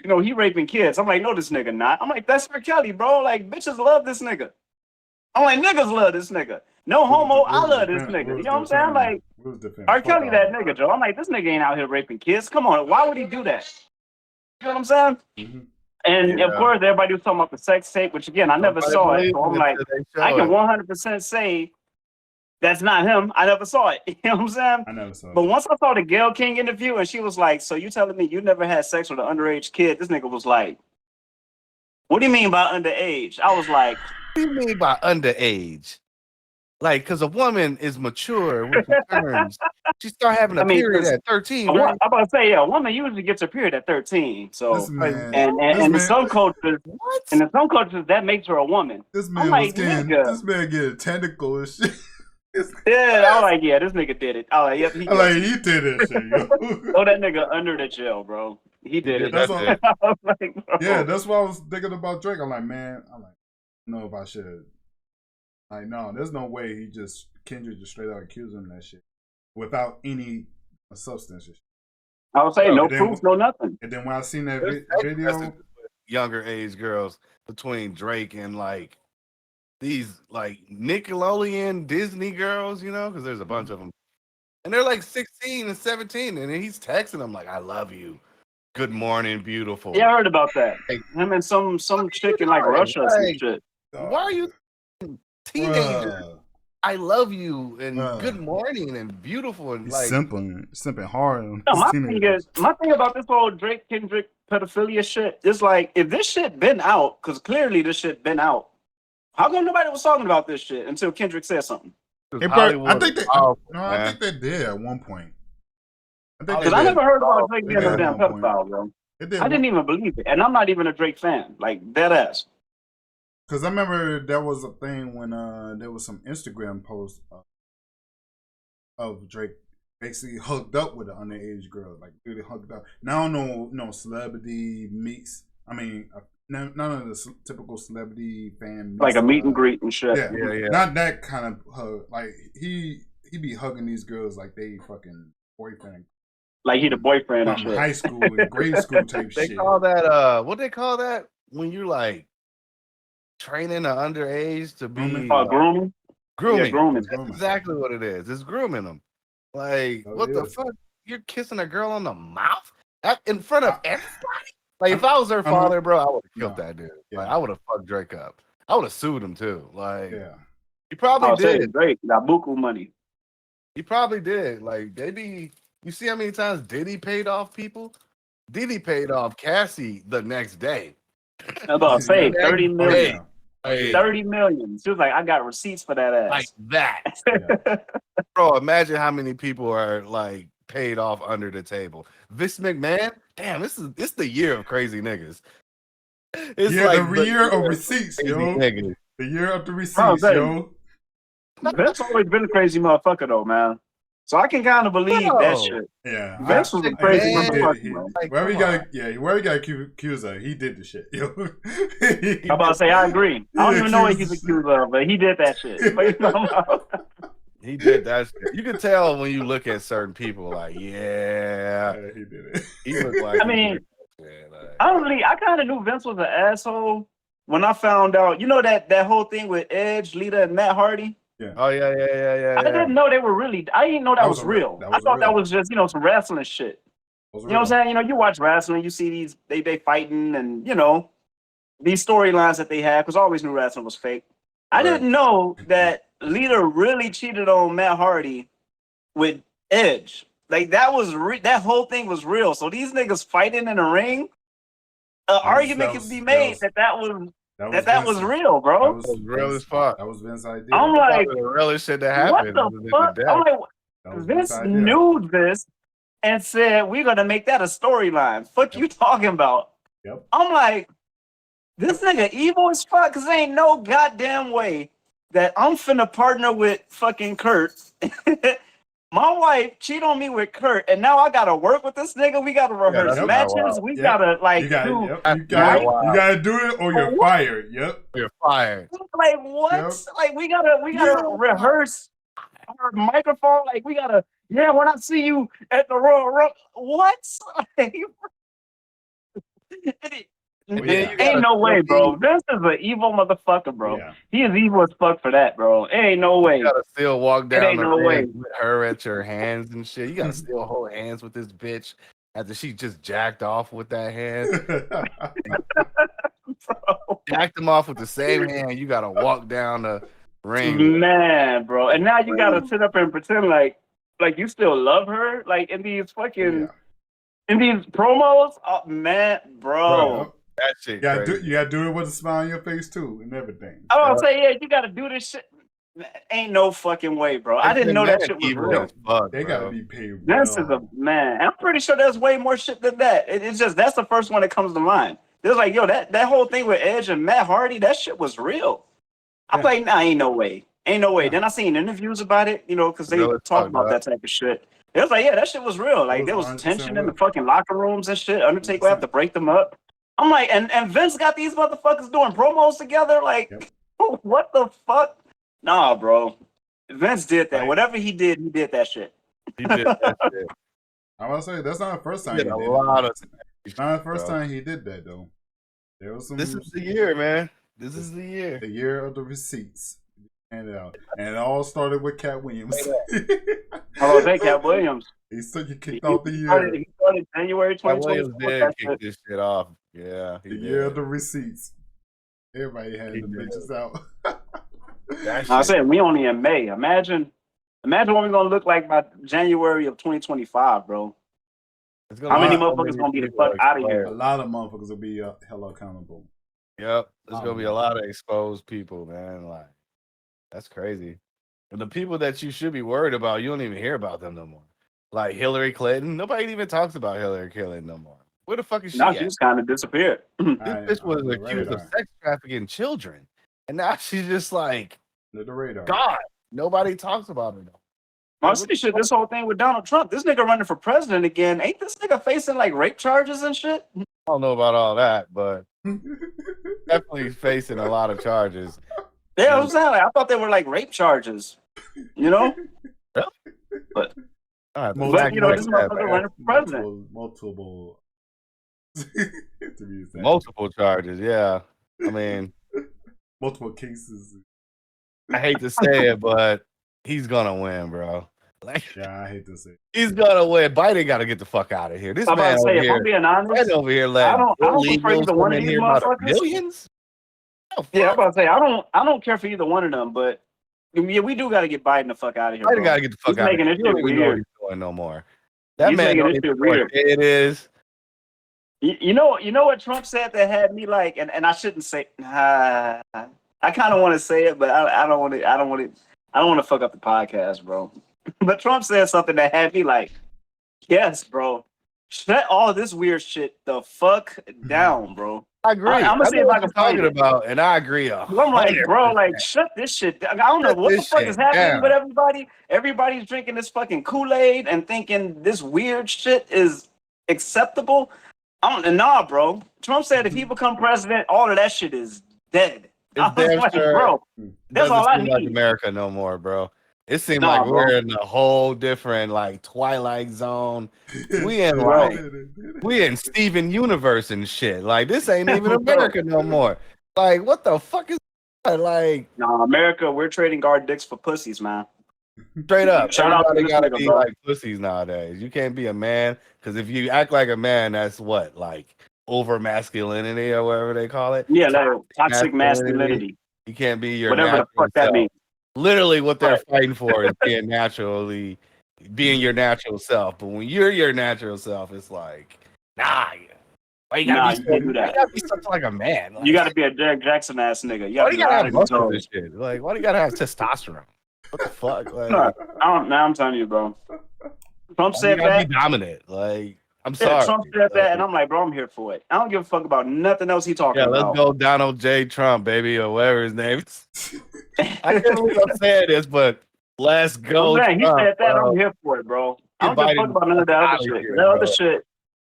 oh, he raping kids. I'm like, no, this nigga not. I'm like, that's R. Kelly, bro. Like, bitches love this nigga. I'm like, niggas love this nigga. No homo, I love this nigga. You know what I'm saying? Like, R. Kelly that nigga, Joe. I'm like, this nigga ain't out here raping kids. Come on, why would he do that? You know what I'm saying? Mm-hmm. And Yeah. of course, everybody was talking about the sex tape, which again, I never saw it. So I'm like, I can 100% say that's not him. I never saw it. You know what I'm saying? I never saw it. But once I saw the Gayle King interview and she was like, so you telling me you never had sex with an underage kid? This nigga was like, what do you mean by underage? I was like, What do you mean by underage? Like, because a woman is mature when she turns. She start having a period at 13, I'm right? about to say, yeah, a woman usually gets her period at 13. So, This man, and this in man, some cultures, What? and in some cultures, that makes her a woman. this man I'm like, was getting, nigga. this man getting technical and shit. Yeah, I was like, yeah, this nigga did it. I was like, yep, he I'm like, guilty. he did that shit, yo. Throw that nigga under the jail, bro. He did it. That's That's all, it. I was like, bro. yeah, that's why I was thinking about Drake. I'm like, man, I don't know if I should. Like, no, there's no way Kendrick just straight out accused him of that shit without any substance. I was saying, no And then- proof, no nothing. And then when I seen that There's text video, messages with younger age girls between Drake and like these like Nickelodeon Disney girls, because there's a bunch of them, and they're like 16 and 17, and he's texting them like, "I love you, good morning, beautiful." Yeah, I heard about that. Like, Him and some chick in like Russia or some like, shit. why are you teenagers? bruh, I love you and Bruh. good morning and beautiful and he's like simping hard on No, his my teenagers. thing about this whole Drake Kendrick pedophilia shit is like, if this shit been out, because clearly this shit been out, how come nobody was talking about this shit until Kendrick said something? Hey, Hollywood I think is they, powerful, I man. think they did at one point. I think they Because I did. never heard about Drake They being did no at damn one point. pedophile, bro. They did I didn't even believe it, and I'm not even a Drake fan, like dead ass. Because I remember there was a thing when there was some Instagram posts of Drake basically hooked up with an underage girl, like really hooked up. Now no celebrity meets. I mean, none of the typical celebrity fan meets, Like a meet and greet and shit. Yeah, not that kind of hug. Like he be hugging these girls like they fucking boyfriend. Like he the boyfriend and From shit. high school and grade school type They shit. call that what they call that when you like training an underage to be Grooming? Grooming? grooming. Yeah, grooming. That's exactly what it is. It's grooming them. Like, Oh, what yeah. the fuck? You're kissing a girl on the mouth in front of everybody? Like, if I was her father, bro, I would have killed that dude. Yeah. Like, I would have fucked Drake up. I would have sued him too. Like, Yeah. he probably I'll say did. Drake got buku money. He probably did. Like, you see how many times Diddy paid off people? Diddy paid off Cassie the next day. I'm about to say Yeah. 30 million. Like, 30 million. She was like, I got receipts for that like ass. that. Yeah. Bro, imagine how many people are like paid off under the table. Vince McMahon, damn, it's the year of crazy niggas. It's Yeah, like the year of receipts, crazy yo. niggas. The year of the Bro, receipts, baby. yo. Vince always been a crazy motherfucker though, man. So I can kind of believe that Bro. shit. Yeah. Vince was a crazy Man, motherfucker, bro. Like, Wherever he come got, wherever he got accused of, he did the shit, yo. I'm about to say, I agree. I don't even know what he's accused of, but he did that shit. What you talking about? He did that shit. You can tell when you look at certain people, like, yeah, Yeah, he did it. he looked like. I mean, he did that shit, like, I kind of knew Vince was an asshole, when I found out, you know that whole thing with Edge, Lita, and Matt Hardy. Oh yeah. I didn't know they were really. I didn't know that was real. That I was thought that real. was just some wrestling shit. You know what I'm saying? You know, you watch wrestling, you see these they fighting, and these storylines that they had. Because I always knew wrestling was fake. I didn't know that Lita really cheated on Matt Hardy with Edge. Like that was that whole thing was real. So these niggas fighting in the ring. An argument could be made that was real, bro. That was real as fuck. That was Vince's idea. I'm like, the realest shit that happened. What the fuck? I'm like, Vince knew this and said we're gonna make that a storyline. Fuck you talking about? Yep. I'm like, this nigga evil as fuck. Cause there ain't no goddamn way that I'm finna partner with fucking Kurt. My wife cheat on me with Kurt, and now I gotta work with this nigga. We gotta rehearse matches. We gotta you gotta do it, or you're fired. Yep, you're fired. Like what? Yep. Like we gotta rehearse our microphone. Like we gotta. Yeah, when I see you at the Royal Rumble, what? Ain't no way, bro. Vince is an evil motherfucker, bro. Yeah. He is evil as fuck for that, bro. Ain't no way. You gotta still walk down the ring with her at your hands and shit. You gotta still hold hands with this bitch after she just jacked off with that hand. Jacked him off with the same hand. You gotta walk down the ring, man, bro. And now you gotta sit up and pretend like you still love her, like in these fucking in these promos. Oh man, bro. That shit. You gotta do it with a smile on your face too, and everything. I don't say you gotta do this shit. Ain't no fucking way, bro. I didn't know that shit was real. Fuck, they gotta be paid. This is a man. I'm pretty sure there's way more shit than that. It's just that's the first one that comes to mind. There's like, yo, that whole thing with Edge and Matt Hardy, that shit was real. I'm like, nah, ain't no way. Then I seen interviews about it, because they talk about that type of shit. It was like, yeah, that shit was real. Like there was tension in the fucking locker rooms and shit. Undertaker would have to break them up. I'm like, and Vince got these motherfuckers doing promos together. Like, what the fuck? Nah, bro. Vince did that. Right. Whatever he did that shit. He did that shit. I want to say that's not the first time. It's not the first time he did that though. There was some. This is the year, man. This is the year. The year of the receipts. Handed out, and it all started with Cat Williams. Oh, hey, Cat Williams. He kicked off the year. He started January 2024. Did kick this shit off. Yeah, the year of the receipts. Everybody had the bitches out. I said we only in May. Imagine what we're gonna look like by January of 2025, bro. How many motherfuckers gonna be the fuck out of here? A lot of motherfuckers will be hella accountable. Yep, there's gonna be a lot of exposed people, man. Like that's crazy. And the people that you should be worried about, you don't even hear about them no more. Like Hillary Clinton, nobody even talks about Hillary Clinton no more. Where the fuck is she? Now she's kind of disappeared. This bitch was accused of sex trafficking children, and now she's just like the radar. God, nobody talks about her though. Honestly, shit, this whole thing with Donald Trump, this nigga running for president again. Ain't this nigga facing like rape charges and shit? I don't know about all that, but definitely facing a lot of charges. Yeah, I'm saying, I thought they were like rape charges, Really? But this motherfucker running for president. Multiple charges, yeah. I mean, multiple cases. I hate to say it, but he's gonna win, bro. Like, yeah, I hate to say it. He's gonna win. Biden got to get the fuck out of here. This man over here, if I'm being honest, over here, I don't prefer either one of these motherfuckers. Millions? Yeah, I'm about to say I don't care for either one of them, but yeah, we do got to get Biden the fuck out of here. Biden got to get the fuck out of here. He's making this shit weird. He's doing no more. That he's man making this shit weird. It is. You know what Trump said that had me like, and I shouldn't say. I kind of want to say it, but I don't want to. I don't want to fuck up the podcast, bro. But Trump said something that had me like, yes, bro. Shut all of this weird shit the fuck down, bro. I agree. I'm gonna see if I can talk about, and I agree. I'm like, bro, like, shut this shit down. I don't know what the fuck is happening with everybody. Everybody's drinking this fucking Kool-Aid and thinking this weird shit is acceptable. Nah, bro. Trump said if he become president, all of that shit is dead. It's damn like, sure. Bro, that's all I need. Like America no more, bro. It seems like we're in a whole different like Twilight Zone. We in Steven Universe and shit. Like this ain't even America no more. Like, what the fuck is that? Like, No, America, we're trading guard dicks for pussies, man. straight up, Shout out to everybody this gotta nigga, be bro. like pussies nowadays. You can't be a man because if you act like a man, that's what like over masculinity or whatever they call it. Yeah, like toxic masculinity. You can't be your Whatever the natural fuck that self. means. Literally, what they're Right. fighting for is being your natural self. But when you're your natural self, it's like, nah, why you gotta You can't do why that. you gotta be such like a man? Like, You got to be a Derek Jackson ass nigga. You got why to do be you gotta loud have in your muscles and toes. shit? Like, why do you gotta have testosterone? What the fuck? Like, No, I'm telling you, bro. Trump why you said gotta that. be dominant? Like, I'm Yeah, sorry. Trump said that, and I'm like, bro, I'm here for it. I don't give a fuck about nothing else he talking Yeah, let's about. go Donald J. Trump, baby, or whatever his name is. I can't believe I'm saying this, but let's go. I'm saying, he Trump, said that. bro. I'm here for it, bro. I don't Get give a fuck Biden about none of that other out of shit. here,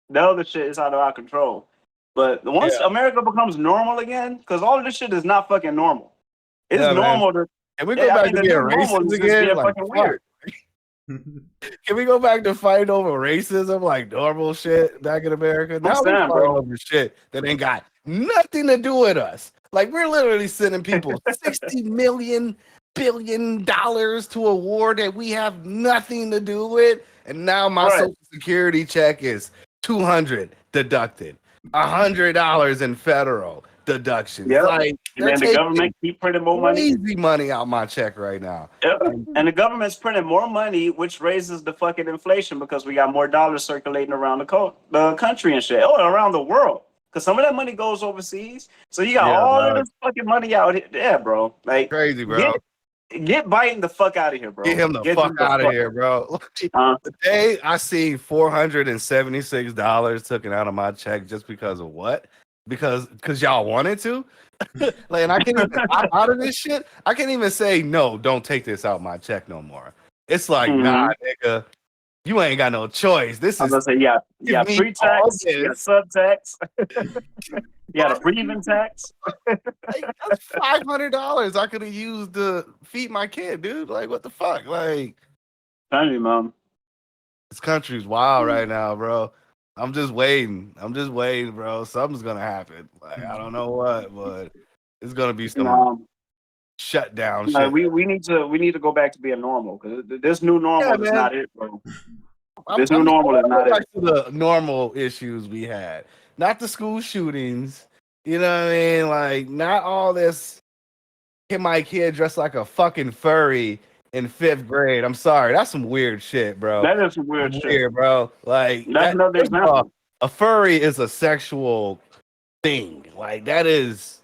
The other shit is out of our control. But once Yeah. America becomes normal again, because all of this shit is not fucking normal. It's Yeah, man. normal to. Can we go I back think to the being new normal racist is just again? being Like, fucking fuck. weird. Can we go back to fighting over racism like normal shit back in America? Now we saying, fighting bro. over shit that ain't got nothing to do with us. Like we're literally sending people $60 billion to a war that we have nothing to do with, and now my Right. social security check is $200 deducted, $100 in federal deductions. Yep. Like And they're then the taking government keep printing more money. crazy money out my check right now. Yep. And the government's printing more money, which raises the fucking inflation because we got more dollars circulating around the country and shit. Oh, around the world. Because some of that money goes overseas. So you got all of this fucking money out here. Yeah, bro. Like, Crazy, bro. Get Biden the fuck out of here, bro. Get him the fuck out of here, bro. The day I see $476 taken out of my check just because of what? Because y'all wanted to? Like, and I can't even out of this shit. I can't even say no, don't take this out my check no more. It's like, nah, nigga, you ain't got no choice. This I is was gonna say, yeah, me pre-tax, all you got this. subtax, you got a breathing tax. Like, that's $500 I could have used to feed my kid, dude. Like, what the fuck? Like, Tell you, mom. this country's wild right now, bro. I'm just waiting, bro. Something's gonna happen. Like, I don't know what, but it's gonna be some shutdown shit. We need to go back to being normal because this new normal is not it, bro. This new I'm normal is not back it. to the normal issues we had, not the school shootings. You know what I mean? Like, not all this. Get my kid dressed like a fucking furry in 5th grade. I'm sorry, that's some weird shit, bro. That is some weird shit, bro. Like, that's another example. A furry is a sexual thing. Like, that's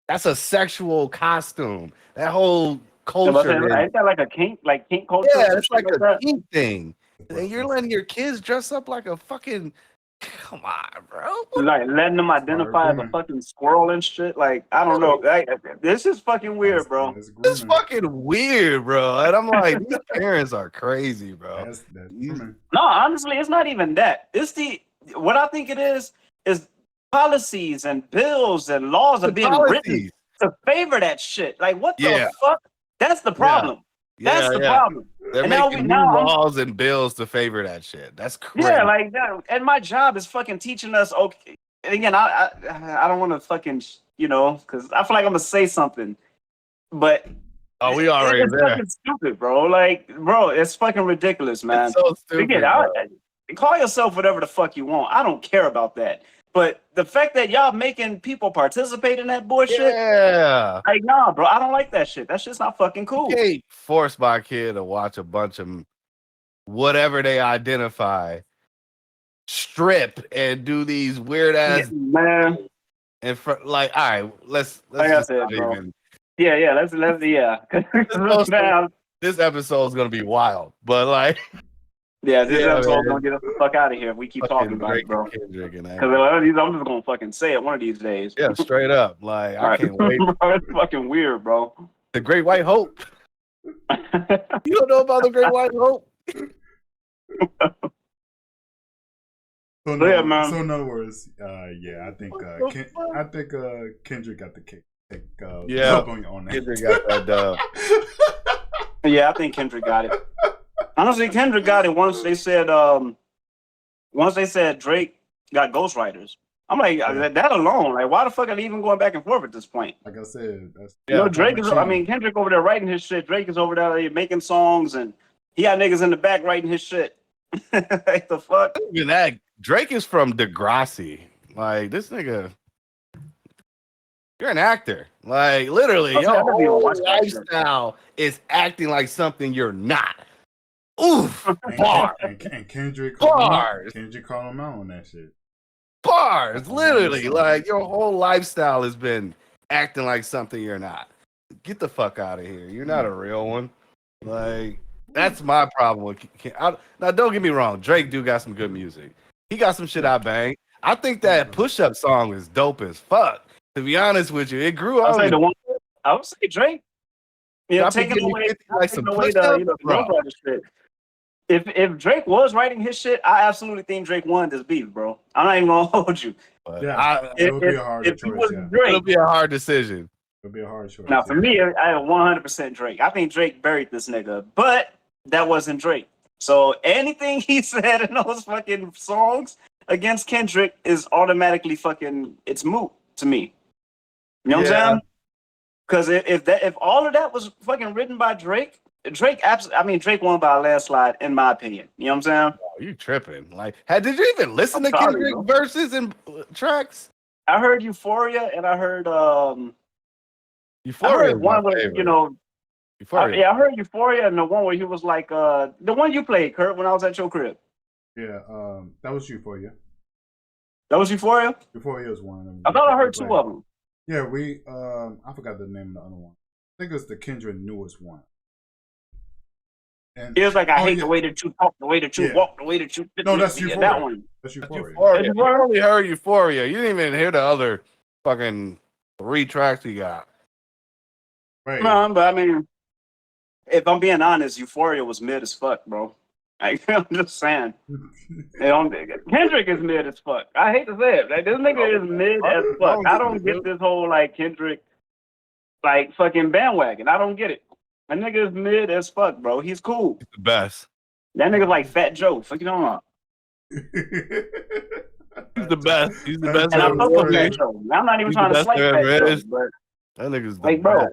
a sexual costume. That whole culture. Ain't that like a kink culture? Yeah, it's like a kink thing. And you're letting your kids dress up like a fucking. Come on, bro. Like letting them identify as a fucking squirrel and shit. Like, I don't know. This is fucking weird, bro. It's fucking weird, bro. And I'm like, these parents are crazy, bro. No, honestly, it's not even that. It's what I think it is policies and bills and laws are being written to favor that shit. Like, what the fuck? That's the problem. That's the problem. They're making new laws and bills to favor that shit. That's crazy. Yeah, like that. And my job is fucking teaching us. Okay, and again, I don't want to fucking because I feel like I'm gonna say something, but we already it's fucking stupid, bro. Like, bro, it's fucking ridiculous, man. It's so stupid. Again, call yourself whatever the fuck you want. I don't care about that. But the fact that y'all making people participate in that bullshit, like, nah, bro, I don't like that shit. That shit's not fucking cool. You can't force my kid to watch a bunch of whatever they identify, strip and do these weird ass man. And like, all right, let's like I said, bro. Let's This episode is gonna be wild, but like. Yeah, this episode's gonna get us the fuck out of here if we keep talking about it, bro. Because I'm just gonna fucking say it one of these days. Yeah, straight up. Like, I can't wait. It's fucking weird, bro. The Great White Hope. You don't know about the Great White Hope? So in other words, I think Kendrick got the cake. On that. Kendrick got that dub. Yeah, I think Kendrick got it. Honestly, Kendrick got it once they said Drake got ghostwriters. I'm like, that alone, like, why the fuck are they even going back and forth at this point? Like I said, that's Drake is. I mean, Kendrick over there writing his shit. Drake is over there making songs, and he got niggas in the back writing his shit. Like the fuck. Even that Drake is from Degrassi. Like this nigga, you're an actor. Like literally, your whole lifestyle is acting like something you're not. Oof, bars. And Kendrick bars. Kendrick called him out on that shit. Bars, literally, like your whole lifestyle has been acting like something you're not. Get the fuck out of here. You're not a real one. Like that's my problem with. Now, don't get me wrong. Drake do got some good music. He got some shit I bang. I think that Push Up song is dope as fuck. To be honest with you, it grew on me. I would say Drake. Taking away the shit. If Drake was writing his shit, I absolutely think Drake won this beef, bro. I'm not even gonna hold you. It would be a hard choice. It'll be a hard decision. It'll be a hard choice. Now, for me, I have 100% Drake. I think Drake buried this nigga, but that wasn't Drake. So anything he said in those fucking songs against Kendrick is automatically fucking, it's moot to me. You know what I'm saying? Because if all of that was fucking written by Drake won by a landslide, in my opinion. You know what I'm saying? Oh, you tripping? Like, did you even listen to Kendrick verses and tracks? I heard Euphoria, and I heard Euphoria. I heard one where, Euphoria. I heard Euphoria, and the one where he was like, the one you played, Kurt, when I was at your crib. Yeah, that was Euphoria. That was Euphoria? Euphoria was one of them. I thought I heard two of them. Yeah, I forgot the name of the other one. I think it's the Kendrick newest one. And it was like, I hate the way that you talk, the way that you walk, the way that you... No, that's Euphoria. That one. That's Euphoria. I only heard Euphoria. You didn't even hear the other fucking 3 tracks he got. Right. No, but I mean, if I'm being honest, Euphoria was mid as fuck, bro. Like, I'm just saying. Kendrick is mid as fuck. I hate to say it. Like, this nigga is mid as fuck. I don't get this whole, like, Kendrick, like, fucking bandwagon. I don't get it. That nigga is mid as fuck, bro. He's cool. He's the best. That nigga's like Fat Joe. Fuck you talking about? He's the best. He's the best. And I fuck with Fat Joe. I'm not even trying to slight Fat Joe, but that nigga's the like, best. bro.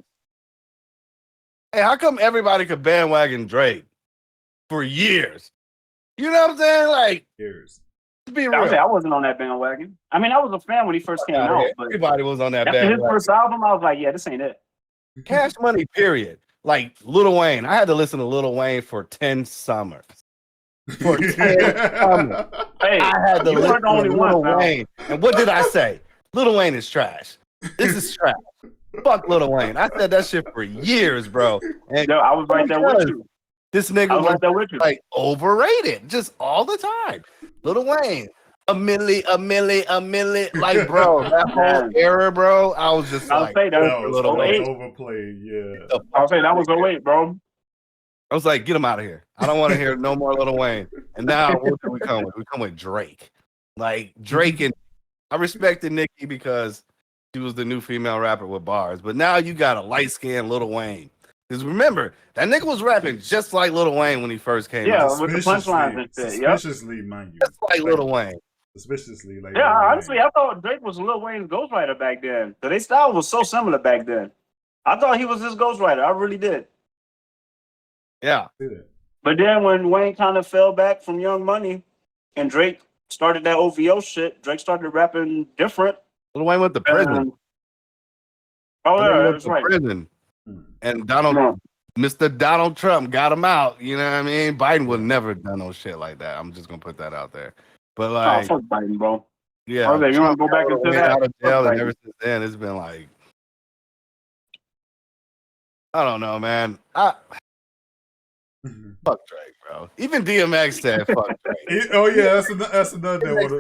Hey, how come everybody could bandwagon Drake for years? You know what I'm saying? Like years. To be real, I wasn't on that bandwagon. I mean, I was a fan when he first came out. But everybody was on that bandwagon. After his first album, I was like, yeah, this ain't it. Cash Money, period. Like Lil Wayne. I had to listen to Lil Wayne for 10 summers. For 10 summers. Hey, I had to listen to Lil Wayne. And what did I say? Lil Wayne is trash. This is trash. Fuck Lil Wayne. I said that shit for years, bro. And I was right there with you. This nigga was like overrated just all the time. Lil Wayne, a milli. Like, bro, that whole era, bro. I was just like, that was overplayed. Yeah, I'll say that was 08, bro. I was like, get him out of here. I don't want to hear no more Lil Wayne. And now what do we come with? We come with Drake. Like Drake, and I respected Nicki because she was the new female rapper with bars. But now you got a light-skinned Lil Wayne. Because remember, that nigga was rapping just like Lil Wayne when he first came out. Yeah, with the punchlines and shit. Suspiciously, mind you. Just like Lil Wayne. Suspiciously, like yeah, honestly, I thought Drake was Lil Wayne's ghostwriter back then. So their style was so similar back then. I thought he was his ghostwriter. I really did. Yeah. But then when Wayne kind of fell back from Young Money and Drake started that OVO shit, Drake started rapping different. Lil Wayne went to prison. That's right. Prison. And Mr. Donald Trump got him out. You know what I mean? Biden would never have done no shit like that. I'm just gonna put that out there. But like, fuck Biden, bro. Yeah, okay, you want to go back into that? Out of jail, and ever since then, it's been like, I don't know, man. Fuck Drake, bro. Even DMX said fuck Drake. Oh yeah, that's another one.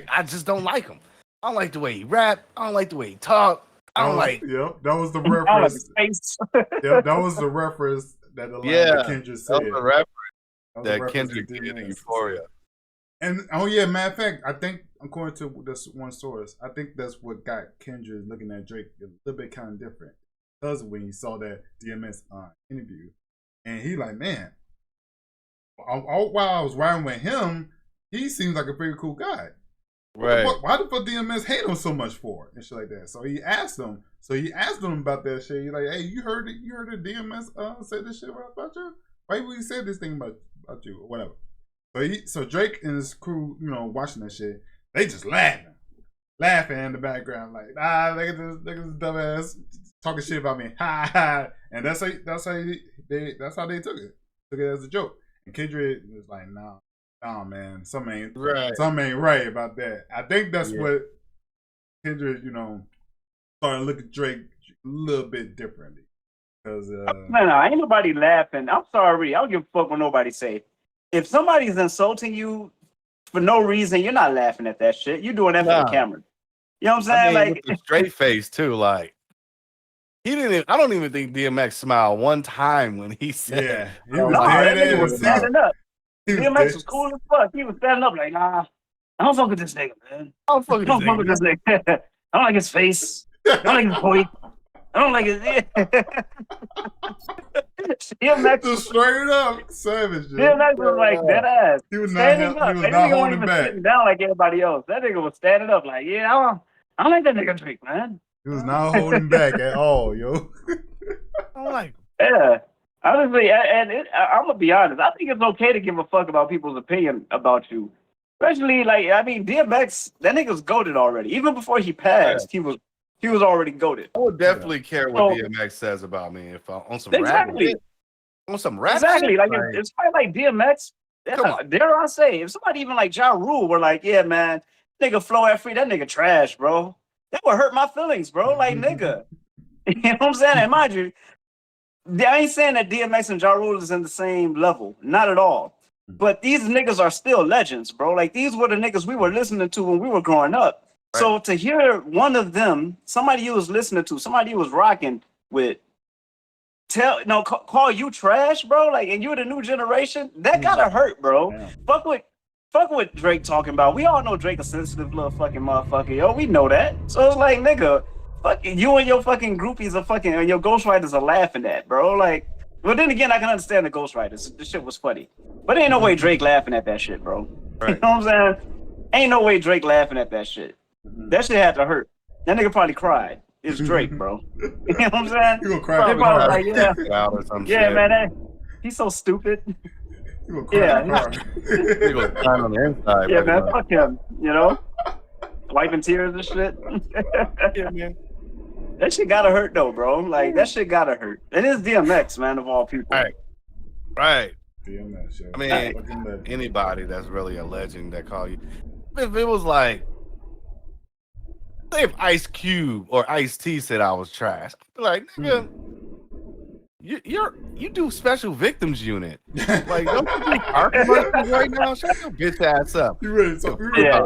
I just don't like him. I don't like the way he rap. I don't like the way he talk. I don't like. Yep, that was the reference. Yep, that was the reference that the line that Kendrick said. That was the reference that Kendrick did in Euphoria. And matter of fact, I think according to this one source, I think that's what got Kendrick looking at Drake a little bit kind of different. Because when he saw that DMS interview, and he like, man, while I was riding with him, he seems like a pretty cool guy. Right. Why the fuck DMX hate him so much for and shit like that? So he asked him. About that shit. He's like, hey, you heard it? You heard it? DMX said this shit about you? Why would he say this thing about you or whatever? So Drake and his crew, watching that shit, they just laughing in the background, like, look at this dumbass talking shit about me, ha ha. And that's how they took it. Took it as a joke. And Kendrick was like, nah, man, something ain't right about that. I think that's what Kendrick, started looking at Drake a little bit differently. Because no, ain't nobody laughing. I'm sorry, I don't give a fuck what nobody say. If somebody's insulting you for no reason, you're not laughing at that shit. You're doing that for the camera. You know what I'm saying? With the straight face too, like. He didn't. I don't even think DMX smiled one time when he said. Yeah, he was that nigga was standing up. DMX was cool as fuck. He was standing up like, nah, I don't fuck with this nigga, man. I don't fuck with this nigga. I don't like his face. I don't like his voice. I don't like his. DMX was straight up savage. DMX was like dead ass. He was standing not. up. He was not holding back. Sitting down like everybody else. That nigga was standing up like, I don't like that nigga Drake, man. He was not holding back at all, yo. I'm like, yeah. Honestly, I'm gonna be honest. I think it's okay to give a fuck about people's opinion about you, especially DMX. That nigga's goated already. Even before he passed, he was already goated. I would definitely care what DMX says about me if I'm on some rap shit. On some rap exactly. shit? Like it's probably like DMX. Dare I say, if somebody even like Ja Rule were like, yeah, man, nigga Flow at Free, that nigga trash, bro. That would hurt my feelings, bro. Like, nigga. You know what I'm saying? And mind you, I ain't saying that DMX and Ja Rule is in the same level. Not at all. But these niggas are still legends, bro. Like, these were the niggas we were listening to when we were growing up. Right. So to hear one of them, somebody you was listening to, somebody you was rocking with, call you trash, bro. Like, and you're the new generation, that gotta hurt, bro. Yeah. Fuck what Drake talking about. We all know Drake a sensitive little fucking motherfucker, yo. We know that. So it's like, nigga, fuck you and your fucking groupies and your ghostwriters are laughing at, bro. Like, well, then again, I can understand the ghostwriters. This shit was funny. But ain't no way Drake laughing at that shit, bro. Right. You know what I'm saying? Ain't no way Drake laughing at that shit. That shit had to hurt. That nigga probably cried. It's Drake, bro. You know what I'm saying? You gonna cry? Like, yeah, man. He's so stupid. He gonna cry. He gonna cry on the inside. Yeah, man. Fuck him. Wiping tears and shit. Yeah, man. That shit gotta hurt though, bro. Like that shit gotta hurt. It is DMX, man, of all people. Right. DMX. Yeah. I mean, anybody that's really a legend that call you. If it was like, say if Ice Cube or Ice-T said I was trash, I'd be like, nigga, you do Special Victims Unit. Like, don't you do art commercials right now? Shut your bitch ass up. You ready?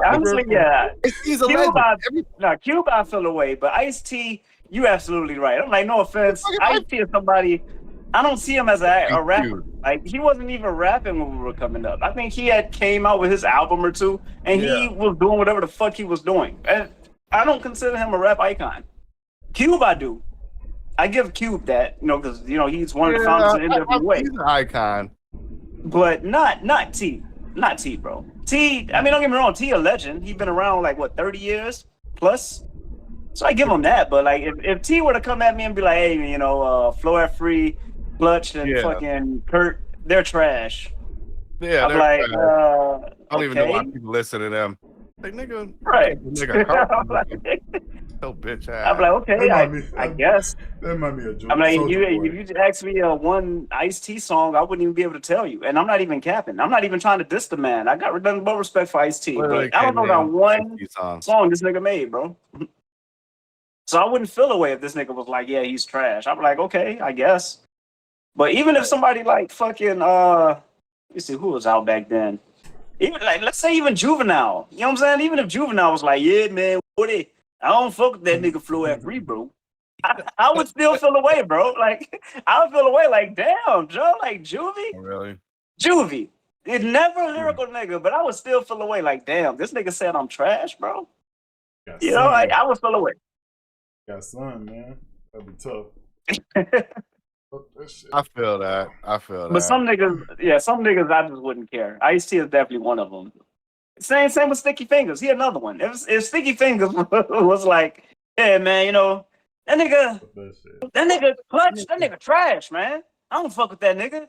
Honestly, yeah. He's a legend. Cube, I feel away, but Ice-T, you absolutely right. I'm like, no offense, Ice-T is somebody. I don't see him as a rapper. Like, he wasn't even rapping when we were coming up. I think he had came out with his album or two, and he was doing whatever the fuck he was doing. And I don't consider him a rap icon. Cube, I do. I give Cube that, because he's one of the founders of NWA. He's an icon, but not T, bro. T. I mean, don't get me wrong. T a legend. He's been around like 30 years plus. So I give him that. But like, if T were to come at me and be like, hey, Flow at Free, Clutch, and fucking Kurt, they're trash. Yeah, I'm like, I don't even know why people listen to them. Like, nigga, right? Nigga, so bitch ass. I'm like, okay, I guess. That might be a joke. I'm like, if you asked me one Ice-T song, I wouldn't even be able to tell you. And I'm not even capping. I'm not even trying to diss the man. I got nothing but respect for Ice-T. But I don't know that one song this nigga made, bro. So I wouldn't feel away if this nigga was like, yeah, he's trash. I'm like, okay, I guess. But even if somebody like fucking, let me see who was out back then. Even like, let's say even Juvenile. You know what I'm saying? Even if Juvenile was like, yeah, man, I don't fuck with that nigga Flow at Free, bro. I would still feel away, bro. Like, I would feel away like, damn, Joe, like Juvie? Oh, really? Juvie. It's never a lyrical nigga, but I would still feel away like, damn, this nigga said I'm trash, bro. I would feel away. Got son, man. That'd be tough. I feel that. But some niggas I just wouldn't care. Ice-T is definitely one of them. Same with Sticky Fingers. He another one. If Sticky Fingers was like, yeah, man, you know, that nigga Clutch, that nigga trash, man. I don't fuck with that nigga.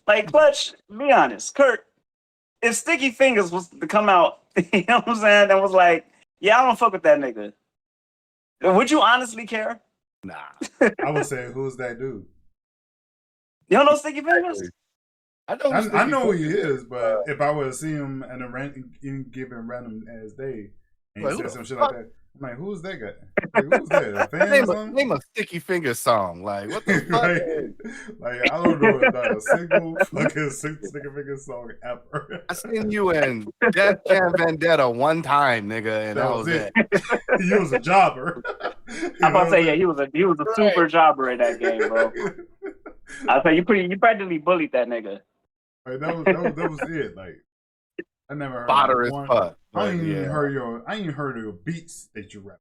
Like Clutch, be honest, Kurt. If Sticky Fingers was to come out, you know what I'm saying, and was like, yeah, I don't fuck with that nigga. Would you honestly care? Nah. I would say, who's that dude? You don't know Sticky Fingers? I know who he is, but if I were to see him at a given random ass day and he said some shit like that, I'm like, who's that guy? Like, who's that? A fan or something? Name a Sticky Finger song. Like, what the fuck? Like, I don't know not a single fucking Sticky Finger song ever. I seen you in Death Jam Vendetta one time, nigga, and that was it. He was a jobber. I'm about to say, yeah, he was a super jobber in that game, bro. I say you practically bullied that nigga. Like, that was it. Like, I never heard Fodder as fuck. I ain't even heard your beats that you rap.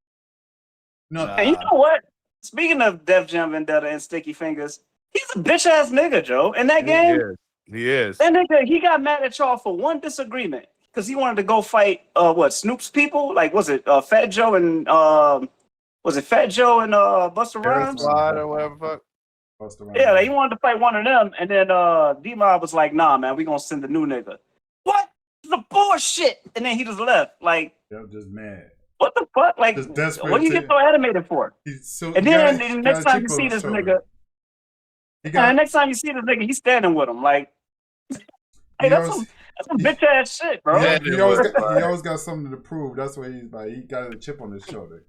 No, and you know what? Speaking of Def Jam Vendetta and Sticky Fingers, he's a bitch ass nigga, Joe. In that game, he is. That nigga, he got mad at y'all for one disagreement because he wanted to go fight Snoop's people? Like, was it Fat Joe and Busta Rhymes? Or whatever fuck. Yeah, like, he wanted to fight one of them, and then D-Mob was like, "Nah, man, we gonna send the new nigga." What? The bullshit! And then he just left. Like, I'm just mad. What the fuck? Like, what do you get so animated for? And then the next time you see this nigga, next time you see this nigga, he's standing with him. Like, hey, that's some bitch ass shit, bro. Yeah, he always got something to prove. That's why he's like, he got a chip on his shoulder.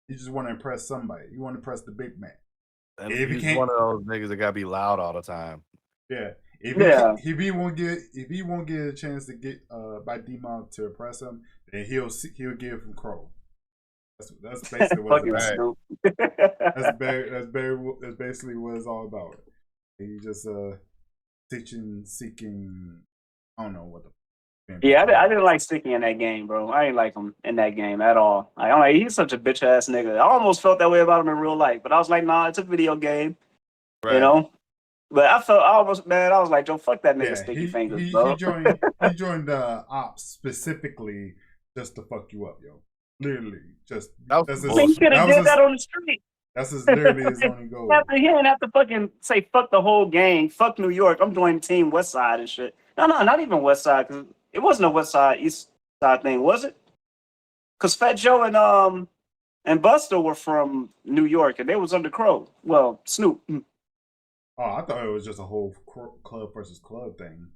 He just want to impress somebody. He want to impress the big man. And he's one of those niggas that gotta be loud all the time. Yeah. If he won't get a chance to get by D-Mob to impress him, then he'll give him Crow. That's basically what it's about. That's basically what it's all about. He just seeking. I don't know what the. Yeah, I didn't like Sticky in that game, bro. I didn't like him in that game at all. I'm like, he's such a bitch ass nigga. I almost felt that way about him in real life, but I was like, nah, it's a video game, you know. But I was like, Joe, fuck that nigga Sticky Fingers, bro. He joined the ops specifically just to fuck you up, yo. Literally, just. He could have did that on the street. That's literally his only goal. He didn't have to fucking say fuck the whole gang, fuck New York. I'm joining Team West Side and shit. No, not even West Side, because it wasn't a West Side East Side thing, was it? Because Fat Joe and Buster were from New York, and they was under Crow. Well, Snoop. Oh, I thought it was just a whole club versus club thing.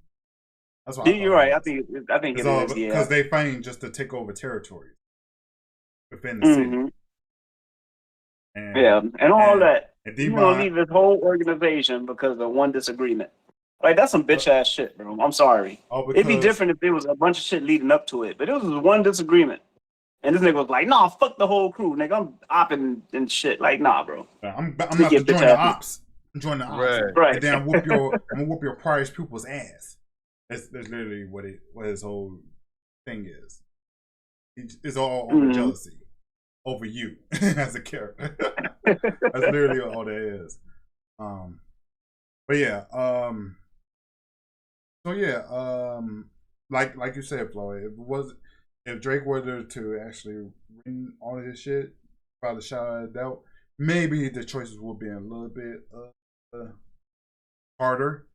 That's why you're right. I think it is. Because they fighting just to take over territory within the city. And all that. You don't leave this whole organization because of one disagreement. Like, that's some bitch ass shit, bro. I'm sorry. It'd be different if there was a bunch of shit leading up to it, but it was one disagreement. And this nigga was like, nah, fuck the whole crew, nigga. I'm opping and shit. Like, nah, bro. I'm about to join the ops. I'm joining the ops. Right. And then I'm gonna whoop your prize pupil's ass. That's literally what his whole thing is. It's all over jealousy. Over you as a character. That's literally all that is. But yeah, so yeah, like you said, Floyd, if Drake were to actually win all of his shit, probably shout out doubt, maybe the choices would be a little bit harder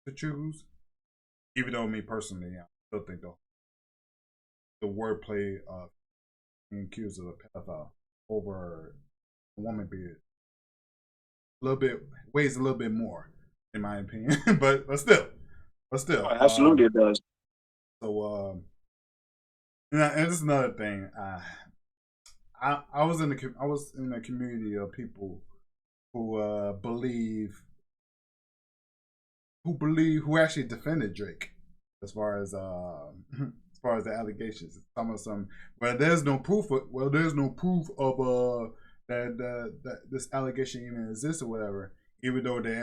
to choose. Even though me personally, I still think the wordplay of being accused of a pedophile over a woman being weighs a little bit more, in my opinion. but still, absolutely it does. So and this is another thing. I was in a community of people who who actually defended Drake as far as the allegations. But there's no proof of that this allegation even exists or whatever. Even though the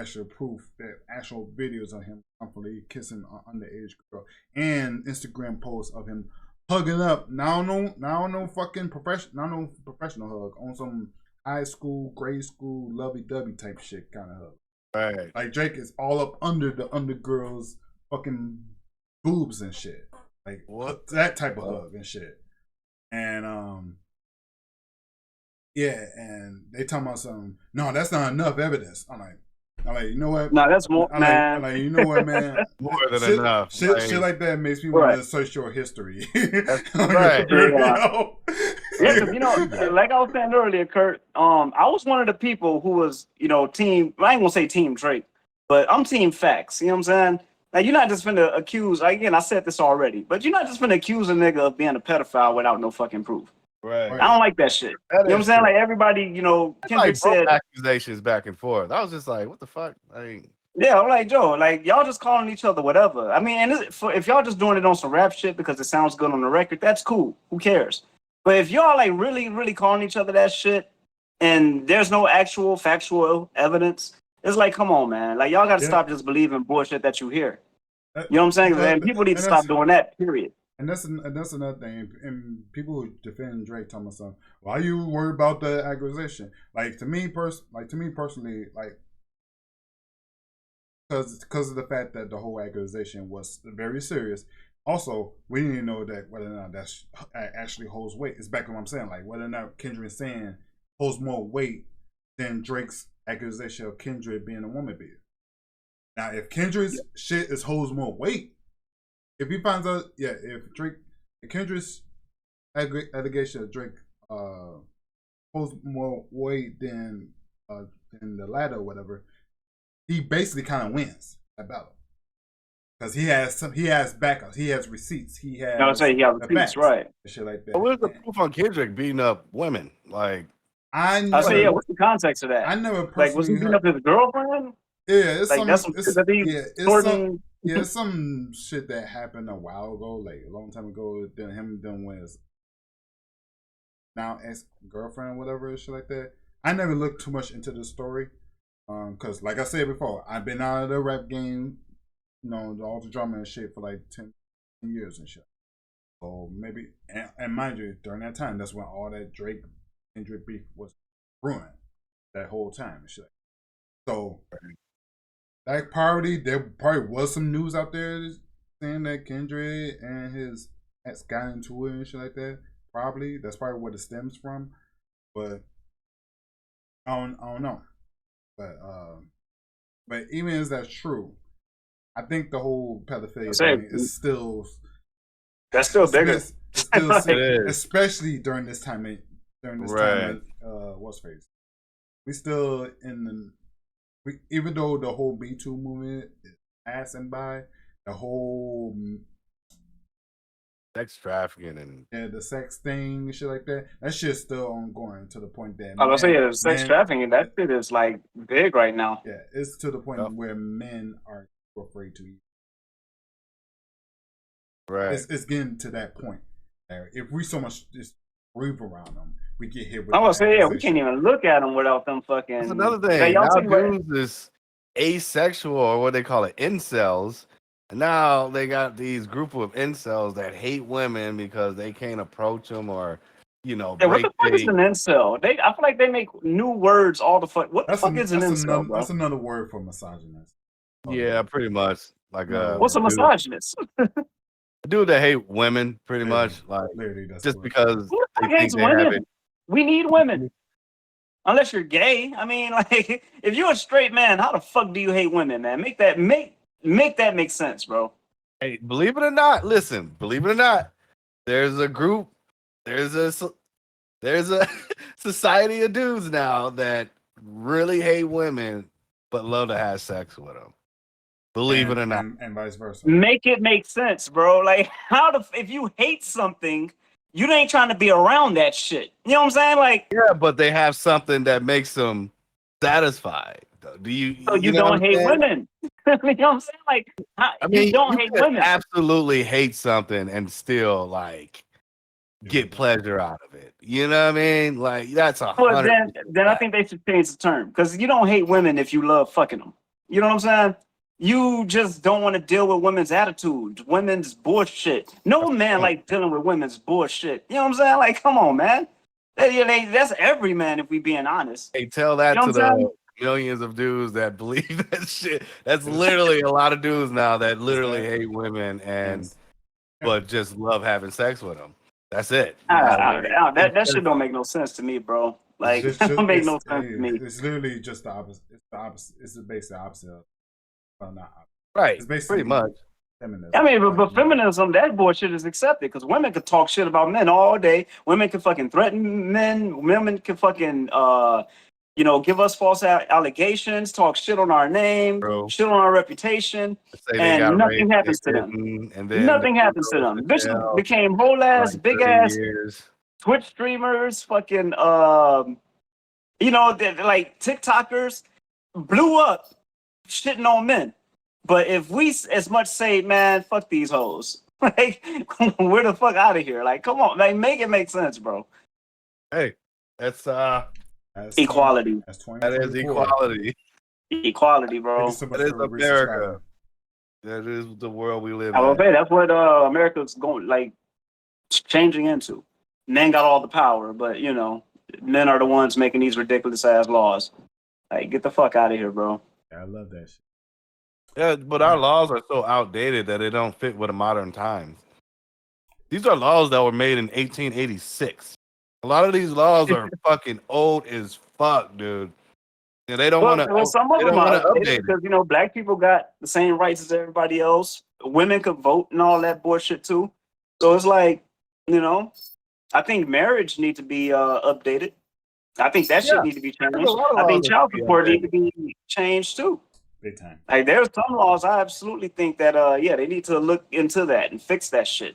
actual videos of him comfortably kissing an underage girl and Instagram posts of him hugging up. Now no fucking professional hug, on some high school, grade school, lovey-dovey type shit kind of hug. Right. Like Drake is all up under the girl's fucking boobs and shit. like What? that type of hug and shit. And yeah, and they talking about something. No, that's not enough evidence. I'm like, you know what? No, that's more, man. I'm like, you know what, man? More than shit, enough. Shit like that makes me want to search your history. That's On right. your career, Yeah. Yeah, because like I was saying earlier, Kurt, I was one of the people who was, team. I ain't gonna say team Drake, but I'm team facts. You know what I'm saying? Like you're not just finna accuse. Again, I said this already, but you're not just finna accuse a nigga of being a pedophile without no fucking proof. Right. I don't like that shit. That You know what I'm is saying? true. Like everybody, Kendrick Like both said. accusations back and forth. I was just like, what the fuck? Like, Yeah, I'm like Joe. Like y'all just calling each other whatever. I mean, and if y'all just doing it on some rap shit because it sounds good on the record, that's cool. Who cares? But if y'all like really, really calling each other that shit, and there's no actual factual evidence, it's like, come on, man. Like y'all got to stop just believing bullshit that you hear. You know what I'm saying? And people need to stop doing that. Period. And that's another thing. And people who defend Drake talking about something. Why are you worried about the accusation? Like to me personally, like because of the fact that the whole accusation was very serious. Also, we didn't know that whether or not that actually holds weight. It's back to what I'm saying, like whether or not Kendrick saying holds more weight than Drake's accusation of Kendrick being a woman beater. Now, if Kendrick's shit holds more weight, if he finds out, if Kendrick's allegation of Drake holds more weight than the latter or whatever, he basically kind of wins that battle because he has backups, he has receipts, he has. I would say he has receipts, right? Shit like that. but where's the proof on Kendrick beating up women? Like, I say, what's the context of that? I never personally like was he beating up his girlfriend? Yeah, it's like some. That's some It's, shit that it's some shit that happened a while ago, like a long time ago. Then him done with his now ex girlfriend or whatever, shit like that. I never looked too much into the story, because like I said before, I've been out of the rap game, all the drama and shit for like 10 years and shit. So maybe, and mind you, during that time, that's when all that Drake Kendrick beef was ruined. That whole time and shit. So. Like there probably was some news out there saying that Kendrick and his ex got into it and shit like that. Probably that's probably where it stems from, but I don't know. But even if that's true, I think the whole pedophilia thing is still bigger. It's still especially during this time. Time of what's face. We still in the. Even though the whole Me Too movement is passing by, the whole sex trafficking and the sex thing, shit like that, that shit's still ongoing to the point that I was saying sex trafficking, that shit is like big right now. Yeah, it's to the point where men are afraid to eat. Right, it's getting to that point. If we so much just breathe around them, we get hit with. I was saying, we can't even look at them without them fucking. That's another thing. Now dudes is asexual, or what they call it, incels. And now they got these group of incels that hate women because they can't approach them or, what the fuck is an incel? I feel like they make new words all the fuck. What the fuck is an incel, bro? That's another word for misogynist. Yeah, pretty much. Like what's a misogynist? A dude that hate women, pretty much, like just because they think they have it. We need women. Unless you're gay. I mean, like, if you're a straight man, how the fuck do you hate women, man? Make that make sense, bro. Hey, believe it or not, there's a group, there's a society of dudes now that really hate women but love to have sex with them. Believe it or not, and vice versa. Make it make sense, bro. Like, if you hate something, you ain't trying to be around that shit. You know what I'm saying? Like, yeah, but they have something that makes them satisfied. Do you? So you don't hate women? You know what I'm saying? Like, you don't hate women. Absolutely hate something and still like get pleasure out of it. You know what I mean? Like that's Well, then I think they should change the term because you don't hate women if you love fucking them. You know what I'm saying? You just don't want to deal with women's attitude, women's bullshit. No man like dealing with women's bullshit. You know what I'm saying? Like, come on, man. That's every man, if we being honest. Hey, tell that to the millions of dudes that believe that shit. That's literally a lot of dudes now that literally hate women and but just love having sex with them. That's it. That shit don't make no sense to me, bro. Like, It's that just, don't make no sense to me. it's literally just the opposite. It's the opposite. It's basically the opposite. Well, not opposite. Right. It's basically Pretty much. feminism. I mean, but feminism, that bullshit is accepted because women can talk shit about men all day. Women can fucking threaten men. Women can fucking, give us false allegations, talk shit on our name, Bro. shit on our reputation, Say they and got nothing raped happens to them. and then Nothing happens to them. Bitches became whole ass, like big 30 ass years. Twitch streamers, fucking, like TikTokers blew up shitting on men. But if we as much say, man, fuck these hoes, like, we're the fuck out of here. Like, come on, like, make it make sense, bro. Hey, that's equality. That is equality. Equality, bro. That is America. That is the world we live I will in. say that's what America's going, like, changing into. Men got all the power, but men are the ones making these ridiculous ass laws. Like, get the fuck out of here, bro. Yeah, I love that shit. Yeah, but our laws are so outdated that they don't fit with the modern times. These are laws that were made in 1886. A lot of these laws are fucking old as fuck, dude. And they don't want to. Well, some of them are update because black people got the same rights as everybody else. Women could vote and all that bullshit too. So it's like, I think marriage needs to be updated. I think that shit need to be changed. I think child support need to be changed too. Big time. Like, there's some laws I absolutely think that they need to look into that and fix that shit.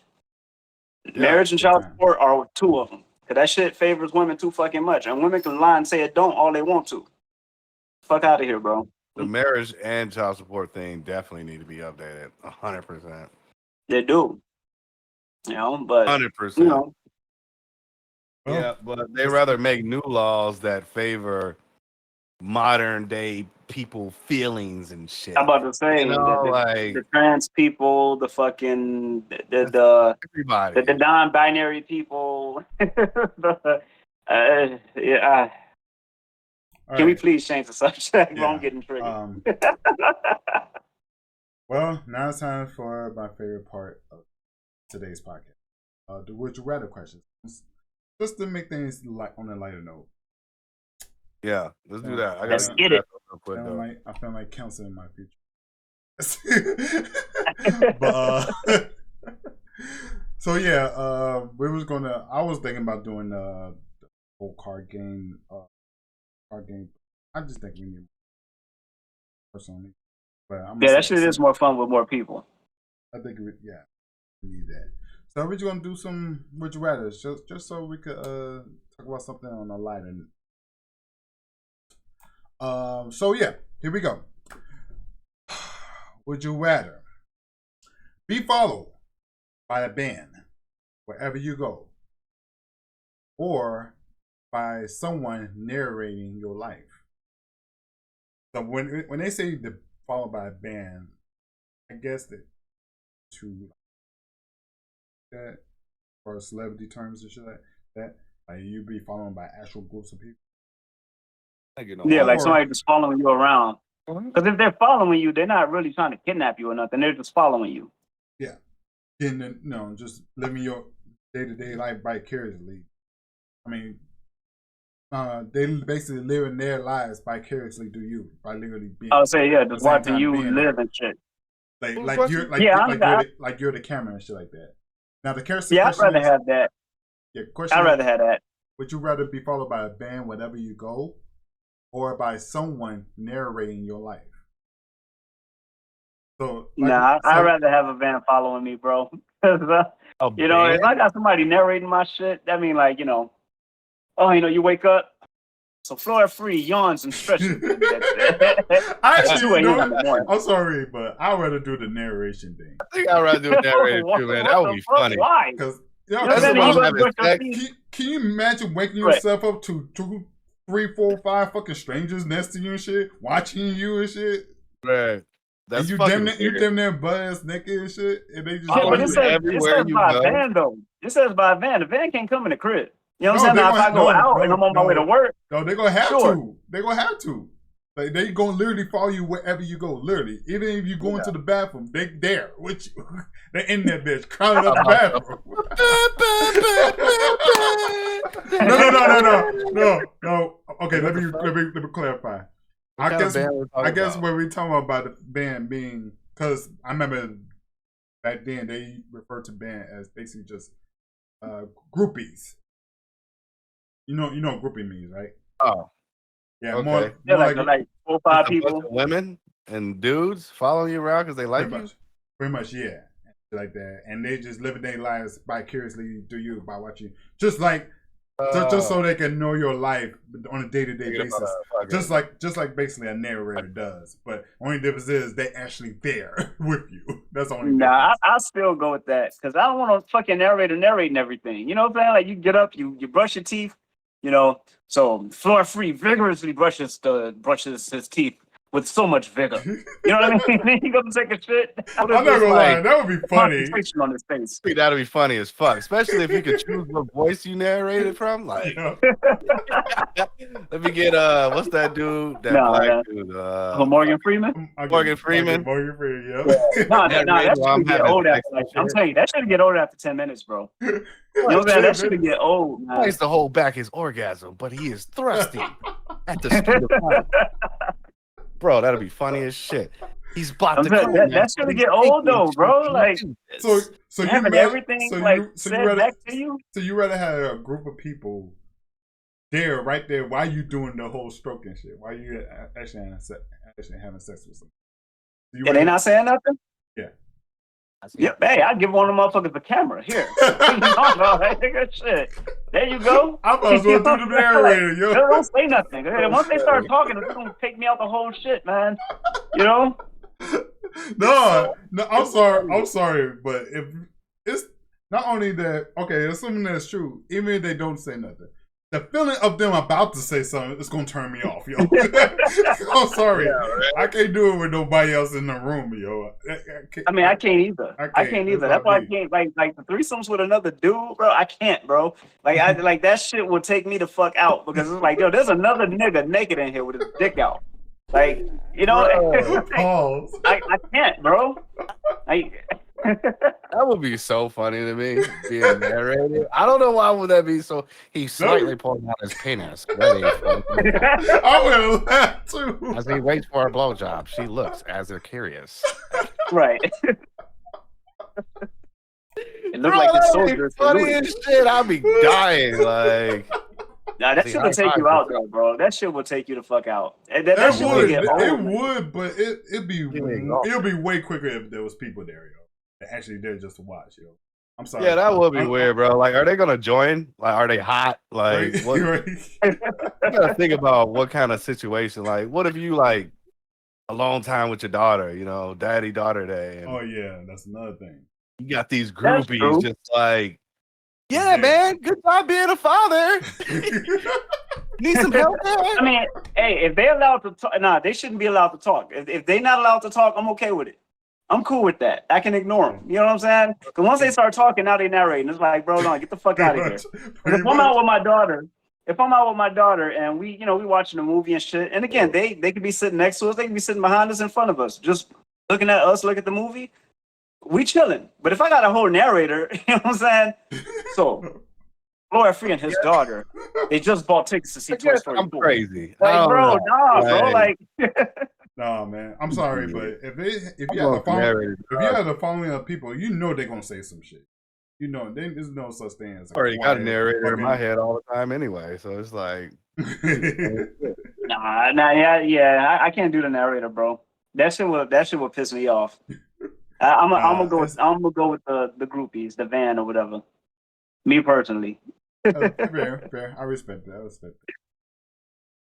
Yeah, marriage and child support are two of them. Cause that shit favors women too fucking much, and women can lie and say it don't all they want to. Fuck out of here, bro. The marriage and child support thing definitely need to be updated 100%. They do. But 100%. Yeah, but they rather make new laws that favor modern day people feelings and shit. I'm about to say, the trans people, the fucking everybody, the non-binary people. Can we please change the subject? Yeah. I'm getting triggered. Well, now it's time for my favorite part of today's podcast. The would you rather questions. Just to make things on a lighter note. Yeah, let's do that. Let's get it. I feel like counseling in my future. But so yeah, I was thinking about doing the whole card game. I just think we need personally. But that shit is more fun with more people. I think we need that. So we're just gonna do some would you rather just so we could talk about something on a lighter. So yeah, here we go. Would you rather be followed by a band wherever you go, or by someone narrating your life? So when they say the followed by a band, I guess that to that for celebrity terms and shit like that, like you be followed by actual groups of people. Like somebody just following you around. Because if they're following you, they're not really trying to kidnap you or nothing. They're just following you. Yeah. Just living your day-to-day life vicariously. I mean, they basically living their lives vicariously through you by literally being. I would say, just watching you live and shit. Like you're the camera and shit like that. Now the question. Yeah, I'd rather have that. Yeah, question. I'd rather have that. Would you rather be followed by a band wherever you go, or by someone narrating your life? So I'd rather have a band following me, bro. If I got somebody narrating my shit, that mean like, you wake up, so floor free, yawns and stretches. I'm sorry, but I'd rather do the narration thing. I think I'd rather do the narration too, man. That would be funny. Why? Because can you imagine waking yourself up to 2, 3, 4, 5 fucking strangers next to you and shit, watching you and shit? Right. That's you damn near butt-ass naked and shit, and they just but it says by a van though. It says by a van. The van can't come in the crib. You know what I'm saying? Now, if I go out and I'm on my way to work, no, they're gonna have to. They're gonna have to. Like they gonna literally follow you wherever you go. Literally, even if you go into the bathroom, they there with you. They in that bitch, crowded up the bathroom. No. Okay, let me clarify. I guess when we talking about the band being, because I remember back then they referred to band as basically just groupies. You know what groupie means, right? Oh, yeah, okay. more like 4 or 5 people, women and dudes following you around because they like you. Pretty much, yeah, like that, and they just living their lives vicariously through you by watching, just like. Just so they can know your life on a day-to-day basis, just like basically a narrator does. But only difference is they actually there with you. That's the only difference. I still go with that because I don't want a fucking narrator narrating everything. You know what I'm saying? Like you get up, you brush your teeth. You know, so Floor Free vigorously brushes his teeth with so much vigor. You know what I mean? Then he goes to take a shit. I'm not gonna lie, that would be funny. On his face. That'd be funny as fuck, especially if you could choose what voice you narrated from. Like, let me get what's that dude? That black dude. Morgan Freeman. Morgan Freeman. Yeah. No, that should get old after. I'm telling you, that should get old after 10 minutes, bro. You know what I'm saying? That should get old. He likes to hold back his orgasm, but he is thrusting at the speed of light. Bro, that'll be funny as shit. He's about to come. That's gonna get old though, bro. Like, so you having everything back to you. So you rather have a group of people there, right there, while you doing the whole stroking shit, while you actually having sex with somebody. And they not saying nothing. Yeah. Yep. Hey, I give one of them motherfuckers the camera here. Shit. There you go. I'm about to do the narrator, yo. Don't say nothing. Once they start talking, it's gonna take me out the whole shit, man. You know? No, I'm sorry, but if it's not only that, okay, assuming that's true, even if they don't say nothing, the feeling of them about to say something is gonna turn me off, yo. I'm sorry, yeah, right? I can't do it with nobody else in the room, yo. I can't either. I can't either. That's why I can't like the threesomes with another dude, bro. I can't, bro. Like I like that shit will take me the fuck out because it's like, yo, there's another nigga naked in here with his dick out. Like, you know, I can't, bro. That would be so funny to me, being narrated. I don't know why would that be so. He's slightly pulling out his penis. Ready I would laugh too. As he waits for a blowjob, she looks as they're curious. Right. It looked like the soldiers. Funny as shit. I'll be dying. Like. Nah, that shit will take you out, though, bro. That shit will take you the fuck out. That shit would get old. It would, but it'd be way quicker if there was people there, yo. They're actually there just to watch, yo. I'm sorry. Yeah, that would be weird, bro. Like, are they gonna join? Like, are they hot? Like, what? You gotta think about what kind of situation. Like, what if you like a long time with your daughter? You know, daddy-daughter day. And oh yeah, that's another thing. You got these groupies just like. Yeah, man. Good job being a father. Need some help there? I mean, hey, if they're allowed to talk, they shouldn't be allowed to talk. If they're not allowed to talk, I'm okay with it. I'm cool with that. I can ignore them. You know what I'm saying? Because once they start talking, now they narrating. It's like, bro, no, get the fuck out of here. If I'm out with my daughter, and we watching a movie and shit, and again, they could be sitting next to us, they could be sitting behind us, in front of us, just looking at us, look at the movie. We chilling. But if I got a whole narrator, you know what I'm saying? So, Floor Free and his daughter, they just bought tickets to see Toy Story 4. I'm crazy. Like, bro, bro, like. Nah, man. I'm sorry, but if you have the following of people, you know they're gonna say some shit. You know, there's no such thing as. I already got a narrator in my head all the time anyway, so it's like. I can't do the narrator, bro. That shit will piss me off. I'm gonna go with the groupies, the van or whatever. Me personally. Fair. I respect that.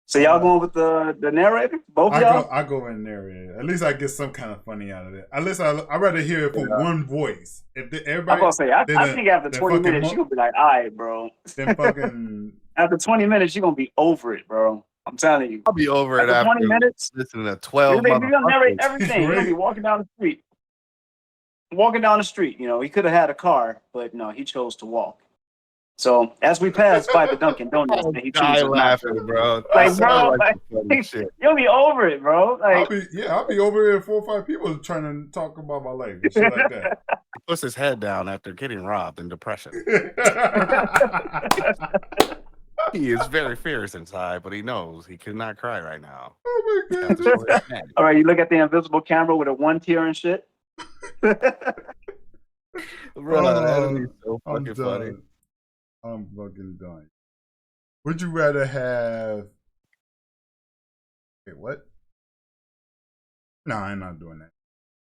So y'all going with the narrator? Both y'all? I go with narrator. At least I get some kind of funny out of it. At least I'd rather hear it from one voice. If everybody, I'm gonna say I think after 20 minutes you're gonna be like, all right, bro. Then fucking after 20 minutes you're gonna be over it, bro. I'm telling you. I'll be over it after 20 minutes. Listening to 12 you're gonna narrate everything. You're gonna be walking down the street. You know, he could have had a car, but no, he chose to walk. So as we pass by the Dunkin' Donuts, I'm that he dying chooses not laughing, to. bro. Like, That bro, sounds like, some funny shit. you'll be over it, bro. Like, I'll be over here 4 or 5 people trying to talk about my life and shit like that. He puts his head down after getting robbed in depression. He is very fierce inside, but he knows he cannot cry right now. Oh my He has to god. show his hand. all right, you look at the invisible camera with a 1 tear and shit. Bro, that is so I'm fucking funny. done. I'm fucking done. Would you rather have? Wait, what? No, I'm not doing that.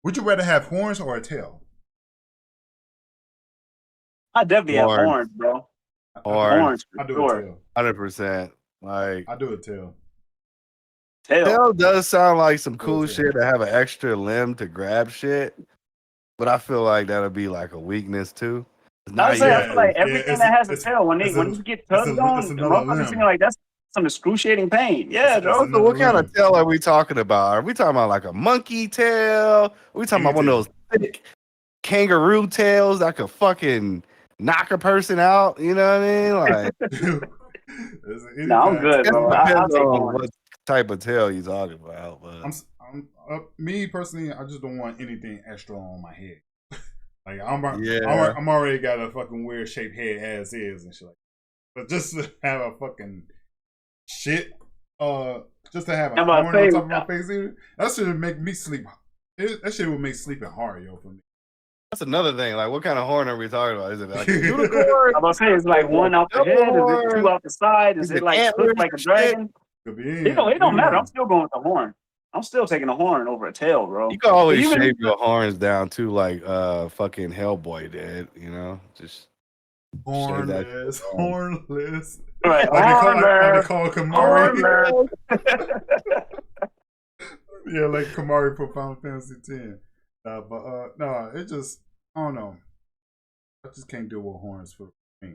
Would you rather have horns or a tail? I definitely have Horns. horns, bro. Horns. I For do sure. a tail. 100%. Like, I do a tail. Tail. tail does sound like some cool tail. shit to have an extra limb to grab shit, but I feel like that'll be like a weakness too. I would say I yeah, feel like yeah, everything it's that a- has a it's- tail, when it's you get it's tugged it's on, the another motherfuckers limb. seem like that's some excruciating pain. Yeah, It's bro. another So what kind of limb. tail are we talking about? Are we talking about like a monkey tail? Are we talking about one of those thick kangaroo tails that could fucking knock a person out? You know what I mean? Like, No, I'm good, bro. I'll depends take on horns. what type of tail you're talking about. But Me personally, I just don't want anything extra on my head. Like I'm already got a fucking weird shaped head as is and shit. Like that. But just to have a fucking shit, just to have a I'm horn about on to top say- of my face, either, that should make me sleep. That shit would make sleeping hard, yo, for me. that's another thing. Like, what kind of horn are we talking about? Is it like a unicorn? I'm about to say, it's like one out the head, is it 2 out the side, is Is it it like antlers hooked like a and shit? dragon? Could be It don't matter. I'm still going with the horn. I'm still taking the horn over a tail, bro. You can always Even- shave your horns down too, like fucking Hellboy did. You know, just hornless. Right, Like they call Kamari. hornless. Yeah, like Kamari for Final Fantasy X. No, it just I don't know. I just can't deal with horns for me.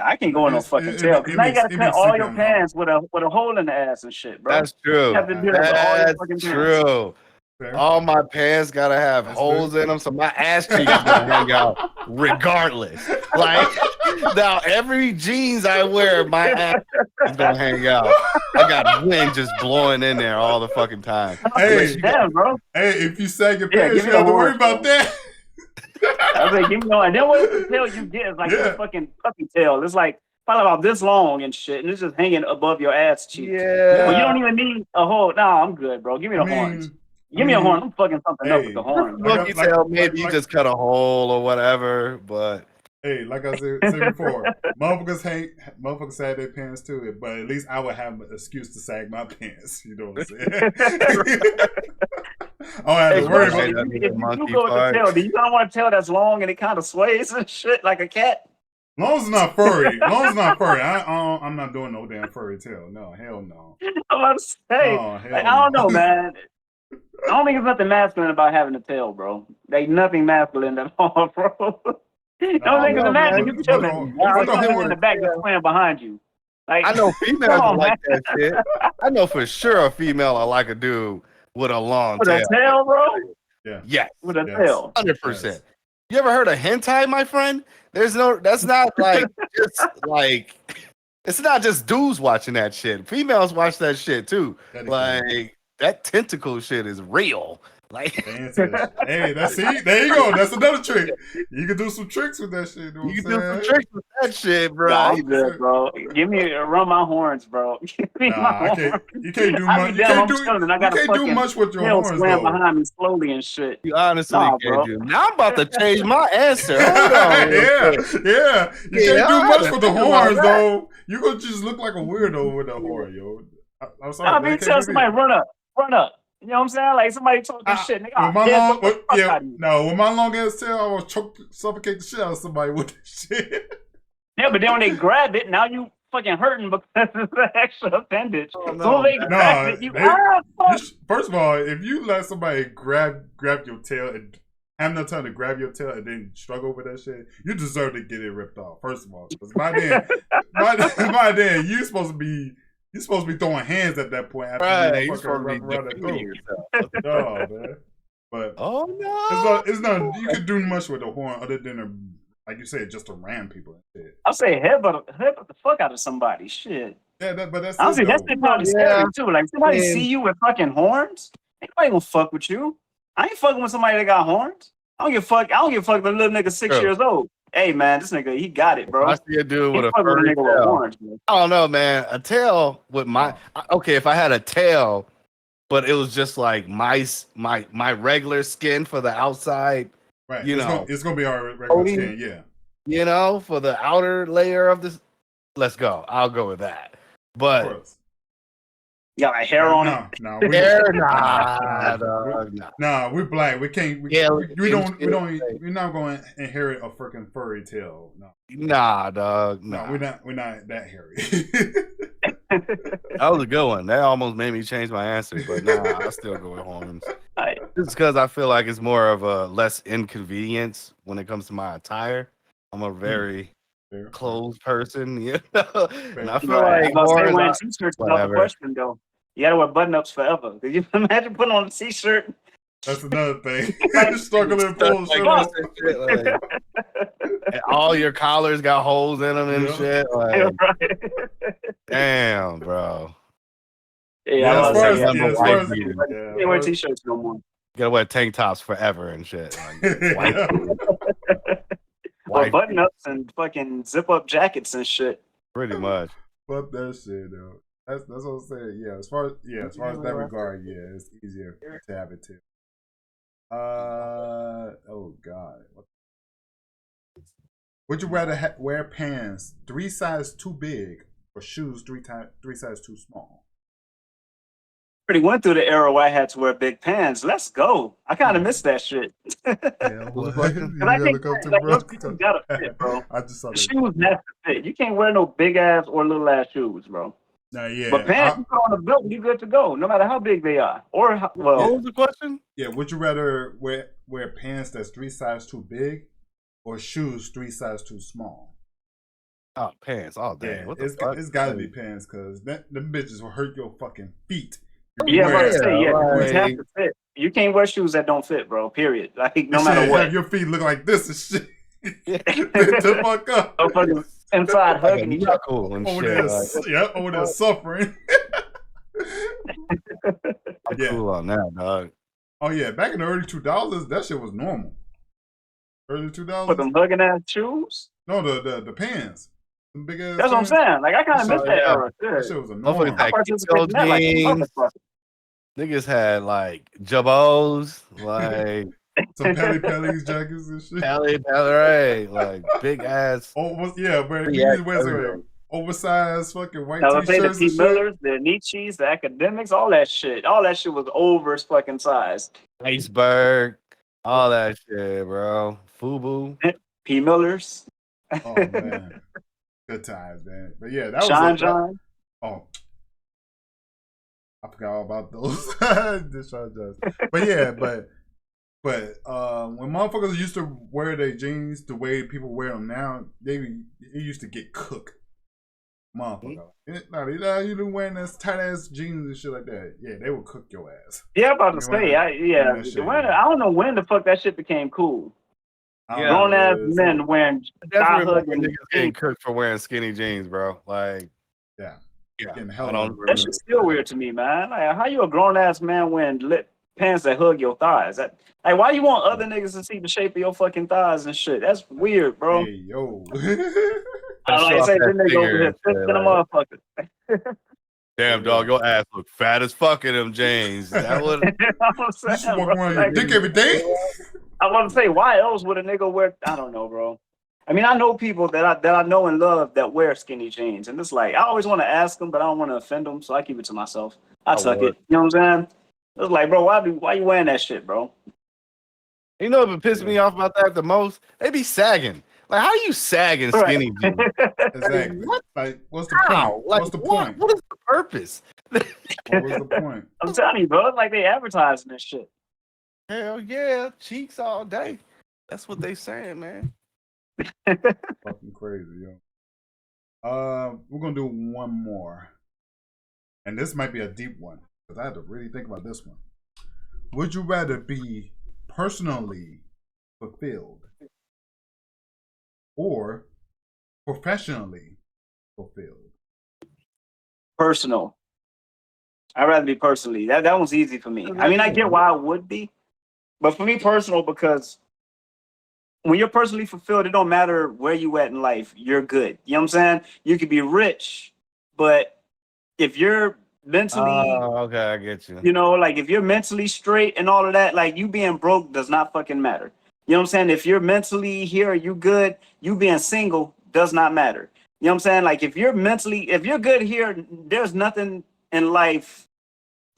I can't go in no fucking tail. Because now you gotta cut all your pants with a hole in the ass and shit, bro. that's true. You have to do that with all your That's fucking pants. true. Fair. All my pants gotta have That's holes fair. in them, so my ass cheeks gonna hang out regardless. Like now, every jeans I wear, my ass is gonna hang out. I got wind just blowing in there all the fucking time. Hey, Damn, bro. Hey, if you sag your Yeah, pants, give you me have the to worry horns, about bro. that. I was like, you know, and then what the tail you get is like Yeah. this fucking puppy tail. It's like probably about this long and shit, and it's just hanging above your ass cheek. Yeah. Well, you don't even need a hole. Nah, I'm good, bro. Give me the horns. Give me a horn. I'm fucking something up with the horns. Monkey tail, maybe you just cut a hole or whatever, but Hey, like I said before, motherfuckers sag their pants too, but at least I would have an excuse to sag my pants. You know what I'm saying? I don't have to worry Especially about if that you monkey do go with the part. tail, do you don't want a tail that's long and it kind of sways and shit like a cat? As long as it's not furry. I'm not doing no damn furry tail. No, hell no. I'm about to say, Oh, hell like, I don't no. know, man. I don't think there's nothing masculine about having a tail, bro. Like nothing masculine at all, bro. The only thing is no, imagine man. you chilling. But the Someone in horn- the back just playing behind you. Like I know females Come on, will like that shit. I know for sure a female will like a dude with a long with tail. a tail, bro. Yes, With a Yes. tail. 100%. Yes. You ever heard of hentai, my friend? That's not like just like it's not just dudes watching that shit. Females watch that shit too. That is Like that tentacle shit is real. Like Hey, there you go. That's another trick. You can do some tricks with that shit. you can do some tricks with that shit, bro. Nah, I'm good, bro. Give me run my horns, bro. Give me my horns. You can't do I much. be You damn, can't I'm do. chilling. I You got a can't do fucking much with your tail horns, swam though. behind me slowly and shit. You honestly Nah, can't bro. do. Now I'm about to change my answer. Hold on. Yeah. You Yeah, can't do I much had with to the think about horns, that. though. You gonna just look like a weirdo with a horn, yo. I'm sorry. I man, mean, it can't tell be somebody me. run up. You know what I'm saying? Like somebody talking shit, nigga. With my I'll long, dead the fuck out of you. with my long ass tail, I will suffocate the shit out of somebody with this shit. Yeah, but then when they grab it, now you fucking hurting because it's an extra appendage. Oh, no, so when they man. grab No, it, you they- fuck. First of all, if you let somebody grab your tail and have no time to grab your tail and then struggle with that shit, you deserve to get it ripped off. First of all, because by then, you're supposed to be throwing hands at that point. After Right, you you're supposed to be wrap around that defending throat. yourself. No, man. But Oh no! it's not. You could do much with a horn other than like you said, just to ram people and shit. I'll say headbutt the fuck out of somebody. Shit. Yeah, but that's Honestly, it, that's though. probably Yeah. scary too. Like somebody Yeah. see you with fucking horns, ain't nobody gonna fuck with you. I ain't fucking with somebody that got horns. I don't give a fuck. I don't give a fuck if the little nigga 6 True. years old. Hey man, this nigga, he got it, bro. I see a dude with He a fuck with a furry nigga with tail. horns, bro. I don't know, man. A tail with my okay. If I had a tail, but it was just like my regular skin for the outside, Right. You know. It's gonna be our regular Coating. skin. Yeah. you know, for the outer layer of this. Let's go. I'll go with that. Of But course. You got like hair on it. No, hair, nah, dog, nah. Nah, we're black. We can't. Yeah, We don't. We're not going to inherit a freaking furry tail. No. Nah, dog. No, Nah. we're not that hairy. That was a good one. That almost made me change my answer, but nah, I still go with horns. Right. Just because I feel like it's more of a less inconvenience when it comes to my attire. I'm a very Fair. clothes person, you know. And I feel Right. like I was horns wearing are- t-shirts without the whatever. question though. You gotta wear button-ups forever. Could you imagine putting on a t-shirt? That's another thing. Like- Struggling full Like, shirt. shit, like, and all your collars got holes in them and Yeah. shit. Yeah, Like, right. damn, bro. Yeah, I as was far saying, as yeah, yeah, as far as white dude. yeah, can't wear t-shirts no more. Gotta wear tank tops forever and shit. Like, white dude. Or White button-ups and fucking zip-up jackets and shit. pretty much. Fuck that shit, though. That's what I'm saying. Yeah, as far as that regard, yeah, it's easier to have it too. Oh god. Would you rather wear pants 3 sizes too big or shoes 3 sizes too small? Pretty went through the era where I had to wear big pants. Let's go. I kind of miss that shit. Yeah, Who's what? fucking- You I gotta think, look up to, like, bro. your shoes gotta fit, bro. I just saw The that. shoes have to fit. You can't wear no big ass or little ass shoes, bro. Nah, yeah. But pants, you put on a belt, you good to go, no matter how big they are. Or how, What well, was the question? Yeah, would you rather wear pants that's 3 sizes too big or shoes 3 sizes too small? Oh, pants all day. Yeah, What the it's fuck? gotta be pants because them bitches will hurt your fucking feet. yeah, I'm about to Wear- say, yeah, the shoes have like- to fit. You can't wear shoes that don't fit, bro. Period. Like no That matter shit what. have your feet look like this and shit. the fuck up. Motherfuckers inside Like a hugging each other. knuckle and Over shit. there, Like, over there suffering. I'm Yeah. cool on that, dog. Oh yeah, back in the early 2000s, that shit was normal. Early 2000s. With them hugging ass shoes. No, the pants. Them big ass. That's what I'm pants. saying. Like I kind of miss that Yeah. era. That Shit. shit was a Motherfuckers norm. had Participated in that like a jeans. motherfucker. Niggas had like jabos, like Some Pelly's jackets and shit. Pally, right? Like big ass. Yeah, bro. Yeah, You wear some everything. oversized fucking white I was saying the t-shirts P. and shit. Millers, the Nietzsche's, the academics, all that shit. All that shit was over fucking sized. Iceberg, all that shit, bro. Fubu. P. Millers, Oh man, good times, man. But yeah, that Sean was John. Oh, I forgot all about those. This Sean John. But yeah, but when motherfuckers used to wear their jeans the way people wear them now, it used to get cooked. Motherfucker, you been wearing those tight ass jeans and shit like that. Yeah, they will cook your ass. Yeah, I'm about to You say, wearing that shit, I don't know when the fuck that shit became cool. Yeah. Grown ass men wearing Definitely thigh remember hugging. niggas getting cooked for wearing skinny jeans, bro. Like, Yeah. yeah. Getting I hella don't cooked. That shit's still weird to me, man. Like, how you a grown ass man wearing pants that hug your thighs? Like, why you want other niggas to see the shape of your fucking thighs and shit? That's weird, bro. Hey yo. I like Show say off this that nigga over figure here and thick shit, than a like, motherfucker. damn, dog, your ass look fat as fuck in them jeans. That would I'm You saying, should walk bro, around your like, dick every day. I want to say, why else would a nigga wear? I don't know, bro. I mean, I know people that I know and love that wear skinny jeans, and it's like I always want to ask them, but I don't want to offend them, so I keep it to myself. I tuck would. it. You know what I'm saying? It's like, bro, why you wearing that shit, bro? You know what pissed me off about that the most? They be sagging. Like, how you sagging skinny jeans? Exactly. What? Like, what's the How? point? Like, What's the what? point? What is the purpose? What was the point? I'm telling you, bro. It's like they advertising this shit. Hell yeah, cheeks all day. That's what they saying, man. Fucking crazy, yo. We're gonna do one more, and this might be a deep one because I had to really think about this one. Would you rather be personally fulfilled or professionally fulfilled? Personal. I'd rather be personally. That one's easy for me. I mean, I get why I would be, but for me, personal, because when you're personally fulfilled, it don't matter where you at in life, you're good. You know what I'm saying? You could be rich, but if you're mentally, Oh, okay, I get you. you know, like if you're mentally straight and all of that, like you being broke does not fucking matter. You know what I'm saying? If you're mentally here, you good, you being single does not matter. You know what I'm saying? Like if you're good here, there's nothing in life,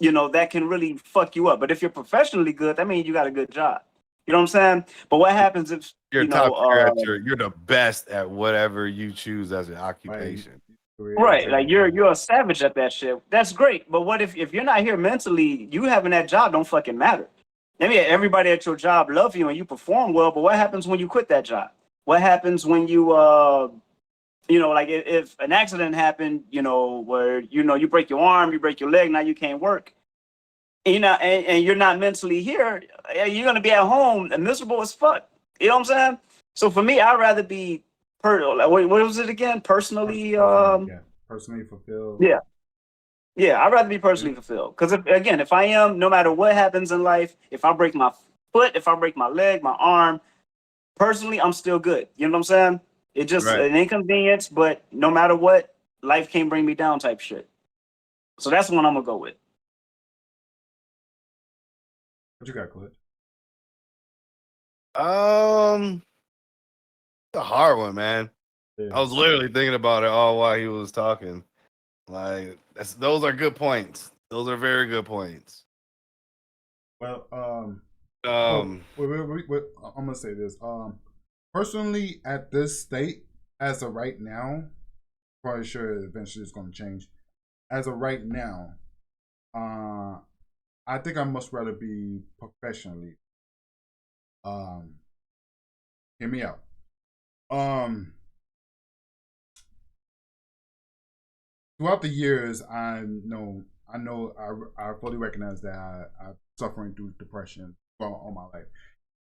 you know, that can really fuck you up. But if you're professionally good, that means you got a good job. You know what I'm saying? But what happens if, You're you know, top tier at you're the best at whatever you choose as an occupation. right, like you're a savage at that shit. That's great. But what if you're not here mentally, you having that job don't fucking matter. Maybe everybody at your job love you and you perform well, but what happens when you quit that job? What happens when you know, like if an accident happened, you know, where you know you break your arm, you break your leg, now you can't work. You know, and you're not mentally here, you're gonna be at home and miserable as fuck. You know what I'm saying? So for me, I'd rather be like, what was it again? Personally, personally fulfilled. yeah. Yeah, I'd rather be personally fulfilled. Because if I am, no matter what happens in life, if I break my foot, if I break my leg, my arm, personally, I'm still good. You know what I'm saying? It just Right. an inconvenience, but no matter what, life can't bring me down type shit. So that's the one I'm gonna go with. What you got, Clint? It's a hard one, man. Yeah. I was literally thinking about it all while he was talking. Like those are good points. Those are very good points. Well, Wait, I'm gonna say this. Personally, at this state, as of right now, probably sure eventually it's gonna change. As of right now, I think I must rather be professionally. Hear me out. Throughout the years, I fully recognize that I'm suffering through depression all my life.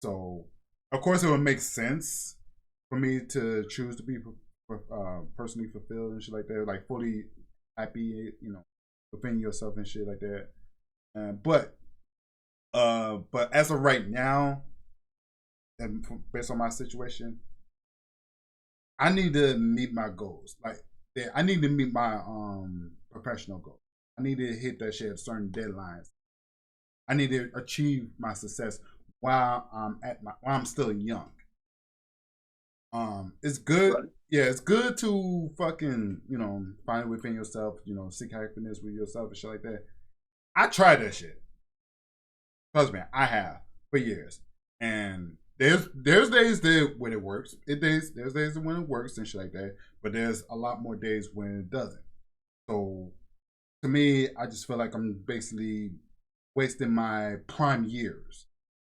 So, of course, it would make sense for me to choose to be personally fulfilled and shit like that, like fully happy, you know, within yourself and shit like that. But as of right now, and based on my situation, I need to meet my goals. Like, I need to meet my professional goals. I need to hit that shit at certain deadlines. I need to achieve my success while I'm still young. It's good. Right. Yeah, it's good to fucking, you know, find it within yourself, you know, seek happiness with yourself and shit like that. I tried that shit. Trust me, I have for years. And there's days that when it works. There's days when it works and shit like that. But there's a lot more days when it doesn't. So to me, I just feel like I'm basically wasting my prime years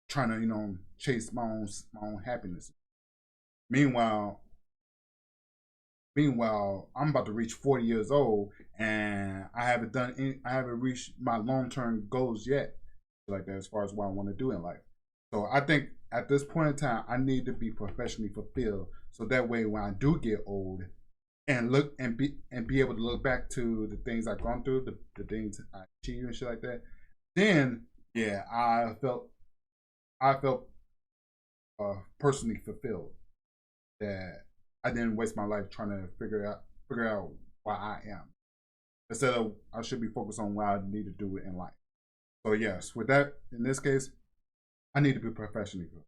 trying to, you know, chase my own happiness. Meanwhile, I'm about to reach 40 years old and I haven't reached my long-term goals yet. Like that, as far as what I want to do in life. So I think at this point in time, I need to be professionally fulfilled. So that way, when I do get old, and be able to look back to the things I've gone through, the things I achieved and shit like that, then yeah, I felt personally fulfilled that I didn't waste my life trying to figure out why I am. Instead of I should be focused on what I need to do in life. So yes, with that, in this case, I need to be professionally good.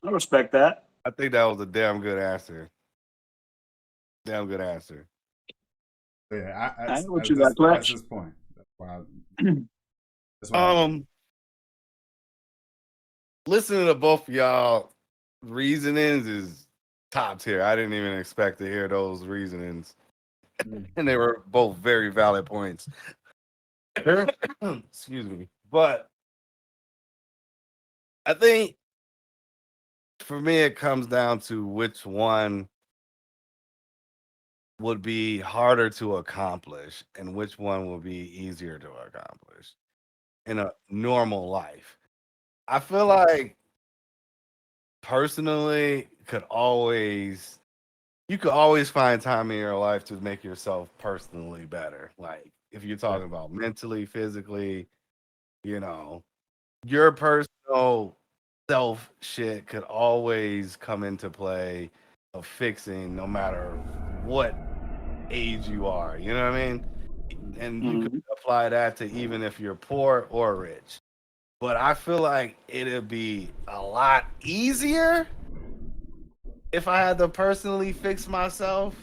I respect that. I think that was a damn good answer. Damn good answer. So yeah, I know what you got, at Clutch. this point, that's why. Listening to both of y'all reasonings is top tier. I didn't even expect to hear those reasonings. And they were both very valid points. Excuse me. But I think for me, it comes down to which one would be harder to accomplish and which one will be easier to accomplish in a normal life. I feel like personally you could always find time in your life to make yourself personally better. Like if you're talking about mentally, physically, you know, your personal self shit could always come into play of fixing no matter what age you are. You know what I mean? And you could Mhm. apply that to even if you're poor or rich. But I feel like it'd be a lot easier if I had to personally fix myself.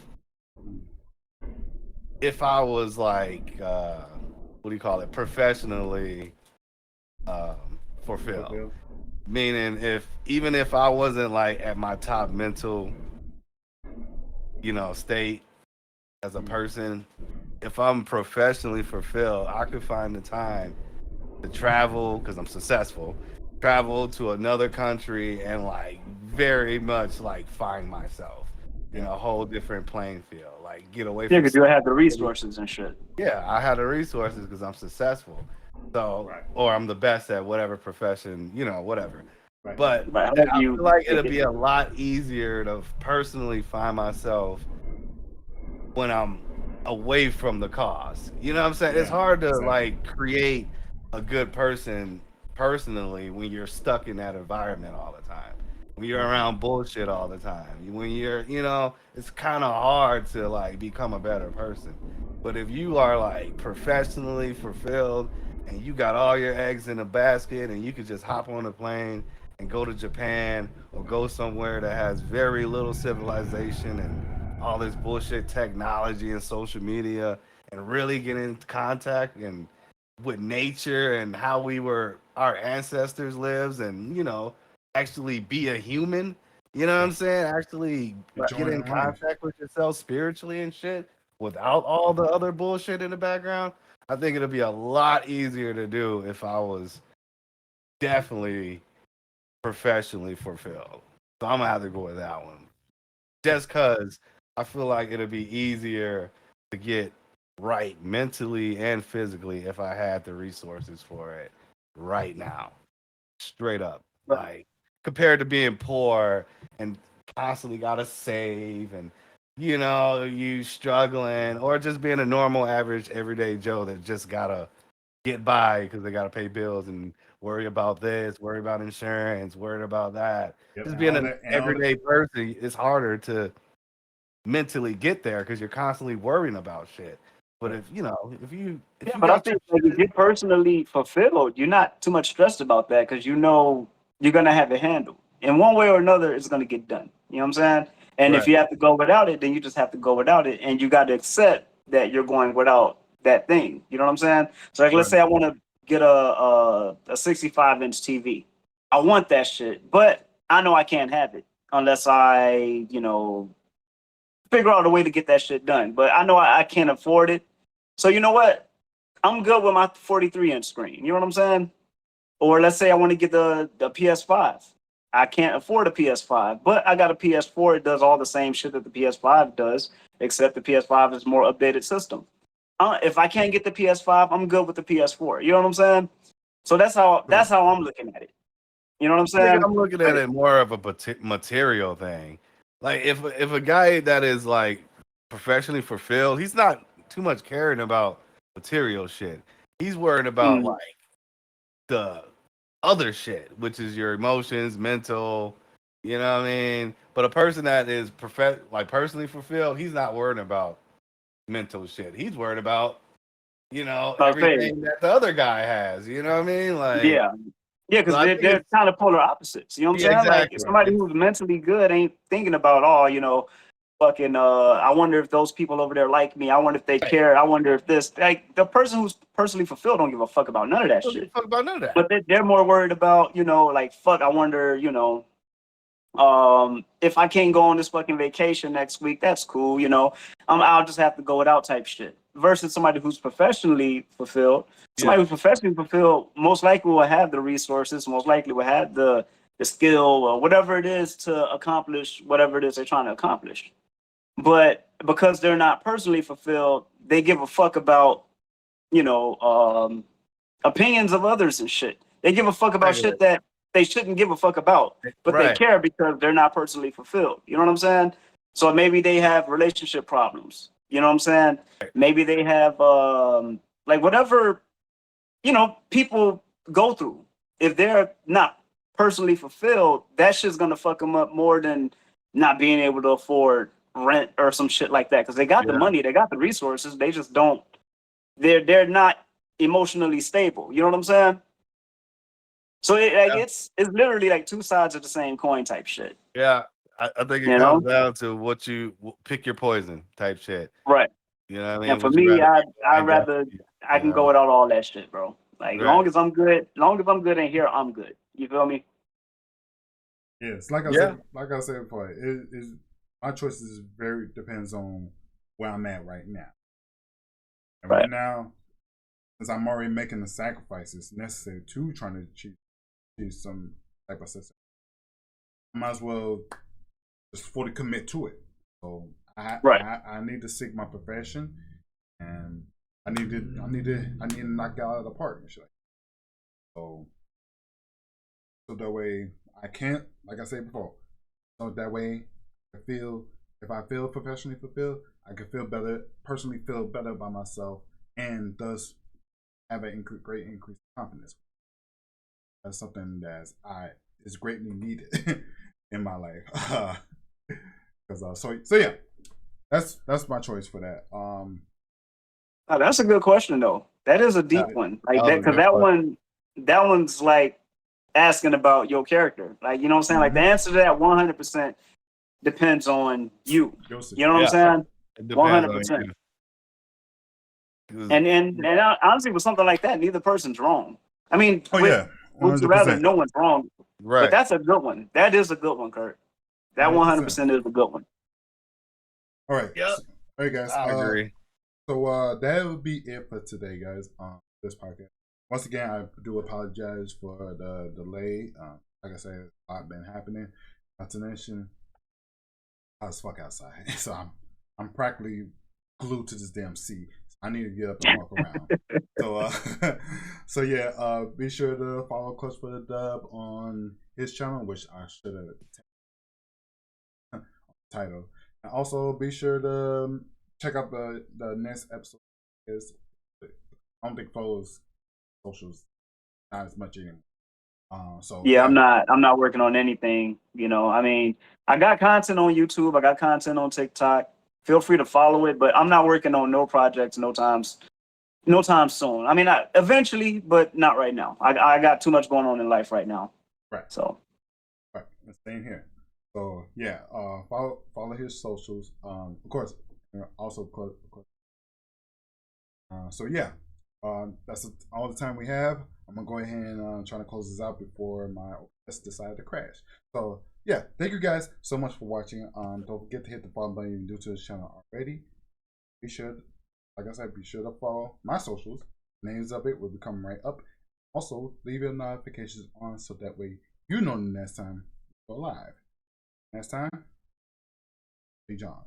If I was like, what do you call it, professionally fulfilled. Meaning, even if I wasn't like at my top mental, state as a person, if I'm professionally fulfilled, I could find the time to travel because I'm successful, travel to another country and like very much like find myself in a whole different playing field, like get away Yeah, from. because you have the resources and shit. Yeah, I have the resources because I'm successful, so or I'm the best at whatever profession, whatever. But But how I do you feel like take it'll be it? a lot easier to personally find myself when I'm away from the cause. You know what I'm saying? It's hard to like create a good person personally when you're stuck in that environment all the time. When you're around bullshit all the time. When you're, it's kind of hard to like become a better person. But if you are like professionally fulfilled and you got all your eggs in a basket and you could just hop on a plane and go to Japan or go somewhere that has very little civilization and all this bullshit technology and social media and really get in contact and with nature and how our ancestors lives and actually be a human, you know what I'm saying, actually get in contact with yourself spiritually and shit without all the other bullshit in the background. I think it'll be a lot easier to do if I was definitely professionally fulfilled. So I'm gonna have to go with that one just because I feel like it'll be easier to get right mentally and physically if I had the resources for it right now. Straight up. But Like compared to being poor and constantly gotta save and you struggling or just being a normal average everyday Joe that just gotta get by because they gotta pay bills and worry about this, worry about insurance, worried about that. Just being an everyday person, it's harder to mentally get there because you're constantly worrying about shit. But if you yeah, but I got your think when you shit, get personally fulfilled, you're not too much stressed about that because you know you're gonna have it handled. In one way or another, it's gonna get done. You know what I'm saying? And if right, you have to go without it, then you just have to go without it, and you got to accept that you're going without that thing. You know what I'm saying? So like, let's right, say I want to get a 65-inch TV. I want that shit, but I know I can't have it unless I figure out a way to get that shit done. But I know I can't afford it. So you know what? I'm good with my 43-inch screen. You know what I'm saying? Or let's say I want to get the PS5. I can't afford a PS5, but I got a PS4. It does all the same shit that the PS5 does, except the PS5 is more updated system. If I can't get the PS5, I'm good with the PS4. You know what I'm saying? So that's how I'm looking at it. You know what I'm I think saying? I'm looking at it more of a material thing. Like if a guy that is like professionally fulfilled, he's not too much caring about material shit. He's worried about Mm, like the other shit, which is your emotions, mental, you know what I mean? But a person that is like personally fulfilled, he's not worried about mental shit. He's worried about, I'll say, everything that the other guy has. You know what I mean? Like, yeah. Yeah, so because I they're, think they're it's kind of polar opposites. You know what I'm yeah, saying? Like exactly. somebody who's mentally good ain't thinking about, oh, fucking I wonder if those people over there like me. I wonder if they Right. care. I wonder if this like the person who's personally fulfilled don't give a fuck about none of that Don't give a shit. fuck about none of that. But they're more worried about, like fuck, I wonder, if I can't go on this fucking vacation next week, that's cool, I'll just have to go without type shit. Versus somebody who's professionally fulfilled. Somebody Yeah. who's professionally fulfilled most likely will have the resources, most likely will have the skill or whatever it is to accomplish whatever it is they're trying to accomplish. But because they're not personally fulfilled, they give a fuck about, you know, um, opinions of others and shit. They give a fuck about Exactly. shit that they shouldn't give a fuck about, but they Right. care because they're not personally fulfilled. You know what I'm saying? So maybe they have relationship problems. You know what I'm saying? Maybe they have like whatever, you know, people go through. If they're not personally fulfilled, that shit's gonna fuck them up more than not being able to afford rent or some shit like that. Because they got the Yeah. money, they got the resources, they just don't. They're not emotionally stable. You know what I'm saying? So it's literally like two sides of the same coin type shit. Yeah, I think it You comes know? down to what you pick your poison type shit. Right. You know what I mean? And for Would you me, rather I ain't got rather I you can go know? without all that shit, bro. Like Right. long as I'm good in here, I'm good. You feel me? Yes, Yeah. like I said before, it is my choices very depends on where I'm at right now. And right now, since I'm already making the sacrifices necessary to trying to achieve some type of success, I might as well just fully commit to it. So I need to seek my profession, and I need to knock it out of the park and shit. So that way I can't, like I said before, so that way I feel, if I feel professionally fulfilled, I can feel better, personally feel better about myself, and thus have a great increase in confidence. That's something that is greatly needed in my life. So yeah, that's my choice for that. Oh, that's a good question though. That is a deep one. Like that, because that one's like asking about your character. Like, you know what I'm saying? Like the answer to that 100% depends on you. You know what I'm saying? It depends on 100%. you. And honestly, with something like that, neither person's wrong. I mean, yeah, would you rather no one's wrong? Right. But that's a good one. That is a good one, Kurt. That 100% is a good one. All right. Yep. All right, guys. I agree. So that would be it for today, guys. This podcast. Once again, I do apologize for the delay. Like I said, a lot been happening. Not to mention, hot as fuck outside, so I'm practically glued to this damn seat. I need to get up and walk around. So yeah, be sure to follow Clutch for the Dub on his channel, which I should have title. And also be sure to check out the next episode. I don't think follows socials not as much anymore. Yeah, I'm not working on anything. You know, I mean, I got content on YouTube. I got content on TikTok. Feel free to follow it, but I'm not working on no projects, no time soon. I mean, eventually, but not right now. I got too much going on in life right now. Right. So. Right. Same here. So yeah, follow his socials. Of course, also so yeah, that's all the time we have. I'm gonna go ahead and try to close this out before my OS decided to crash. So yeah, thank you guys so much for watching. Don't forget to hit the follow button if you're new to this channel already. Be sure, like I said, be sure to follow my socials. Names of it will be coming right up. Also, leave your notifications on so that way you know the next time we go live. Next time, be John.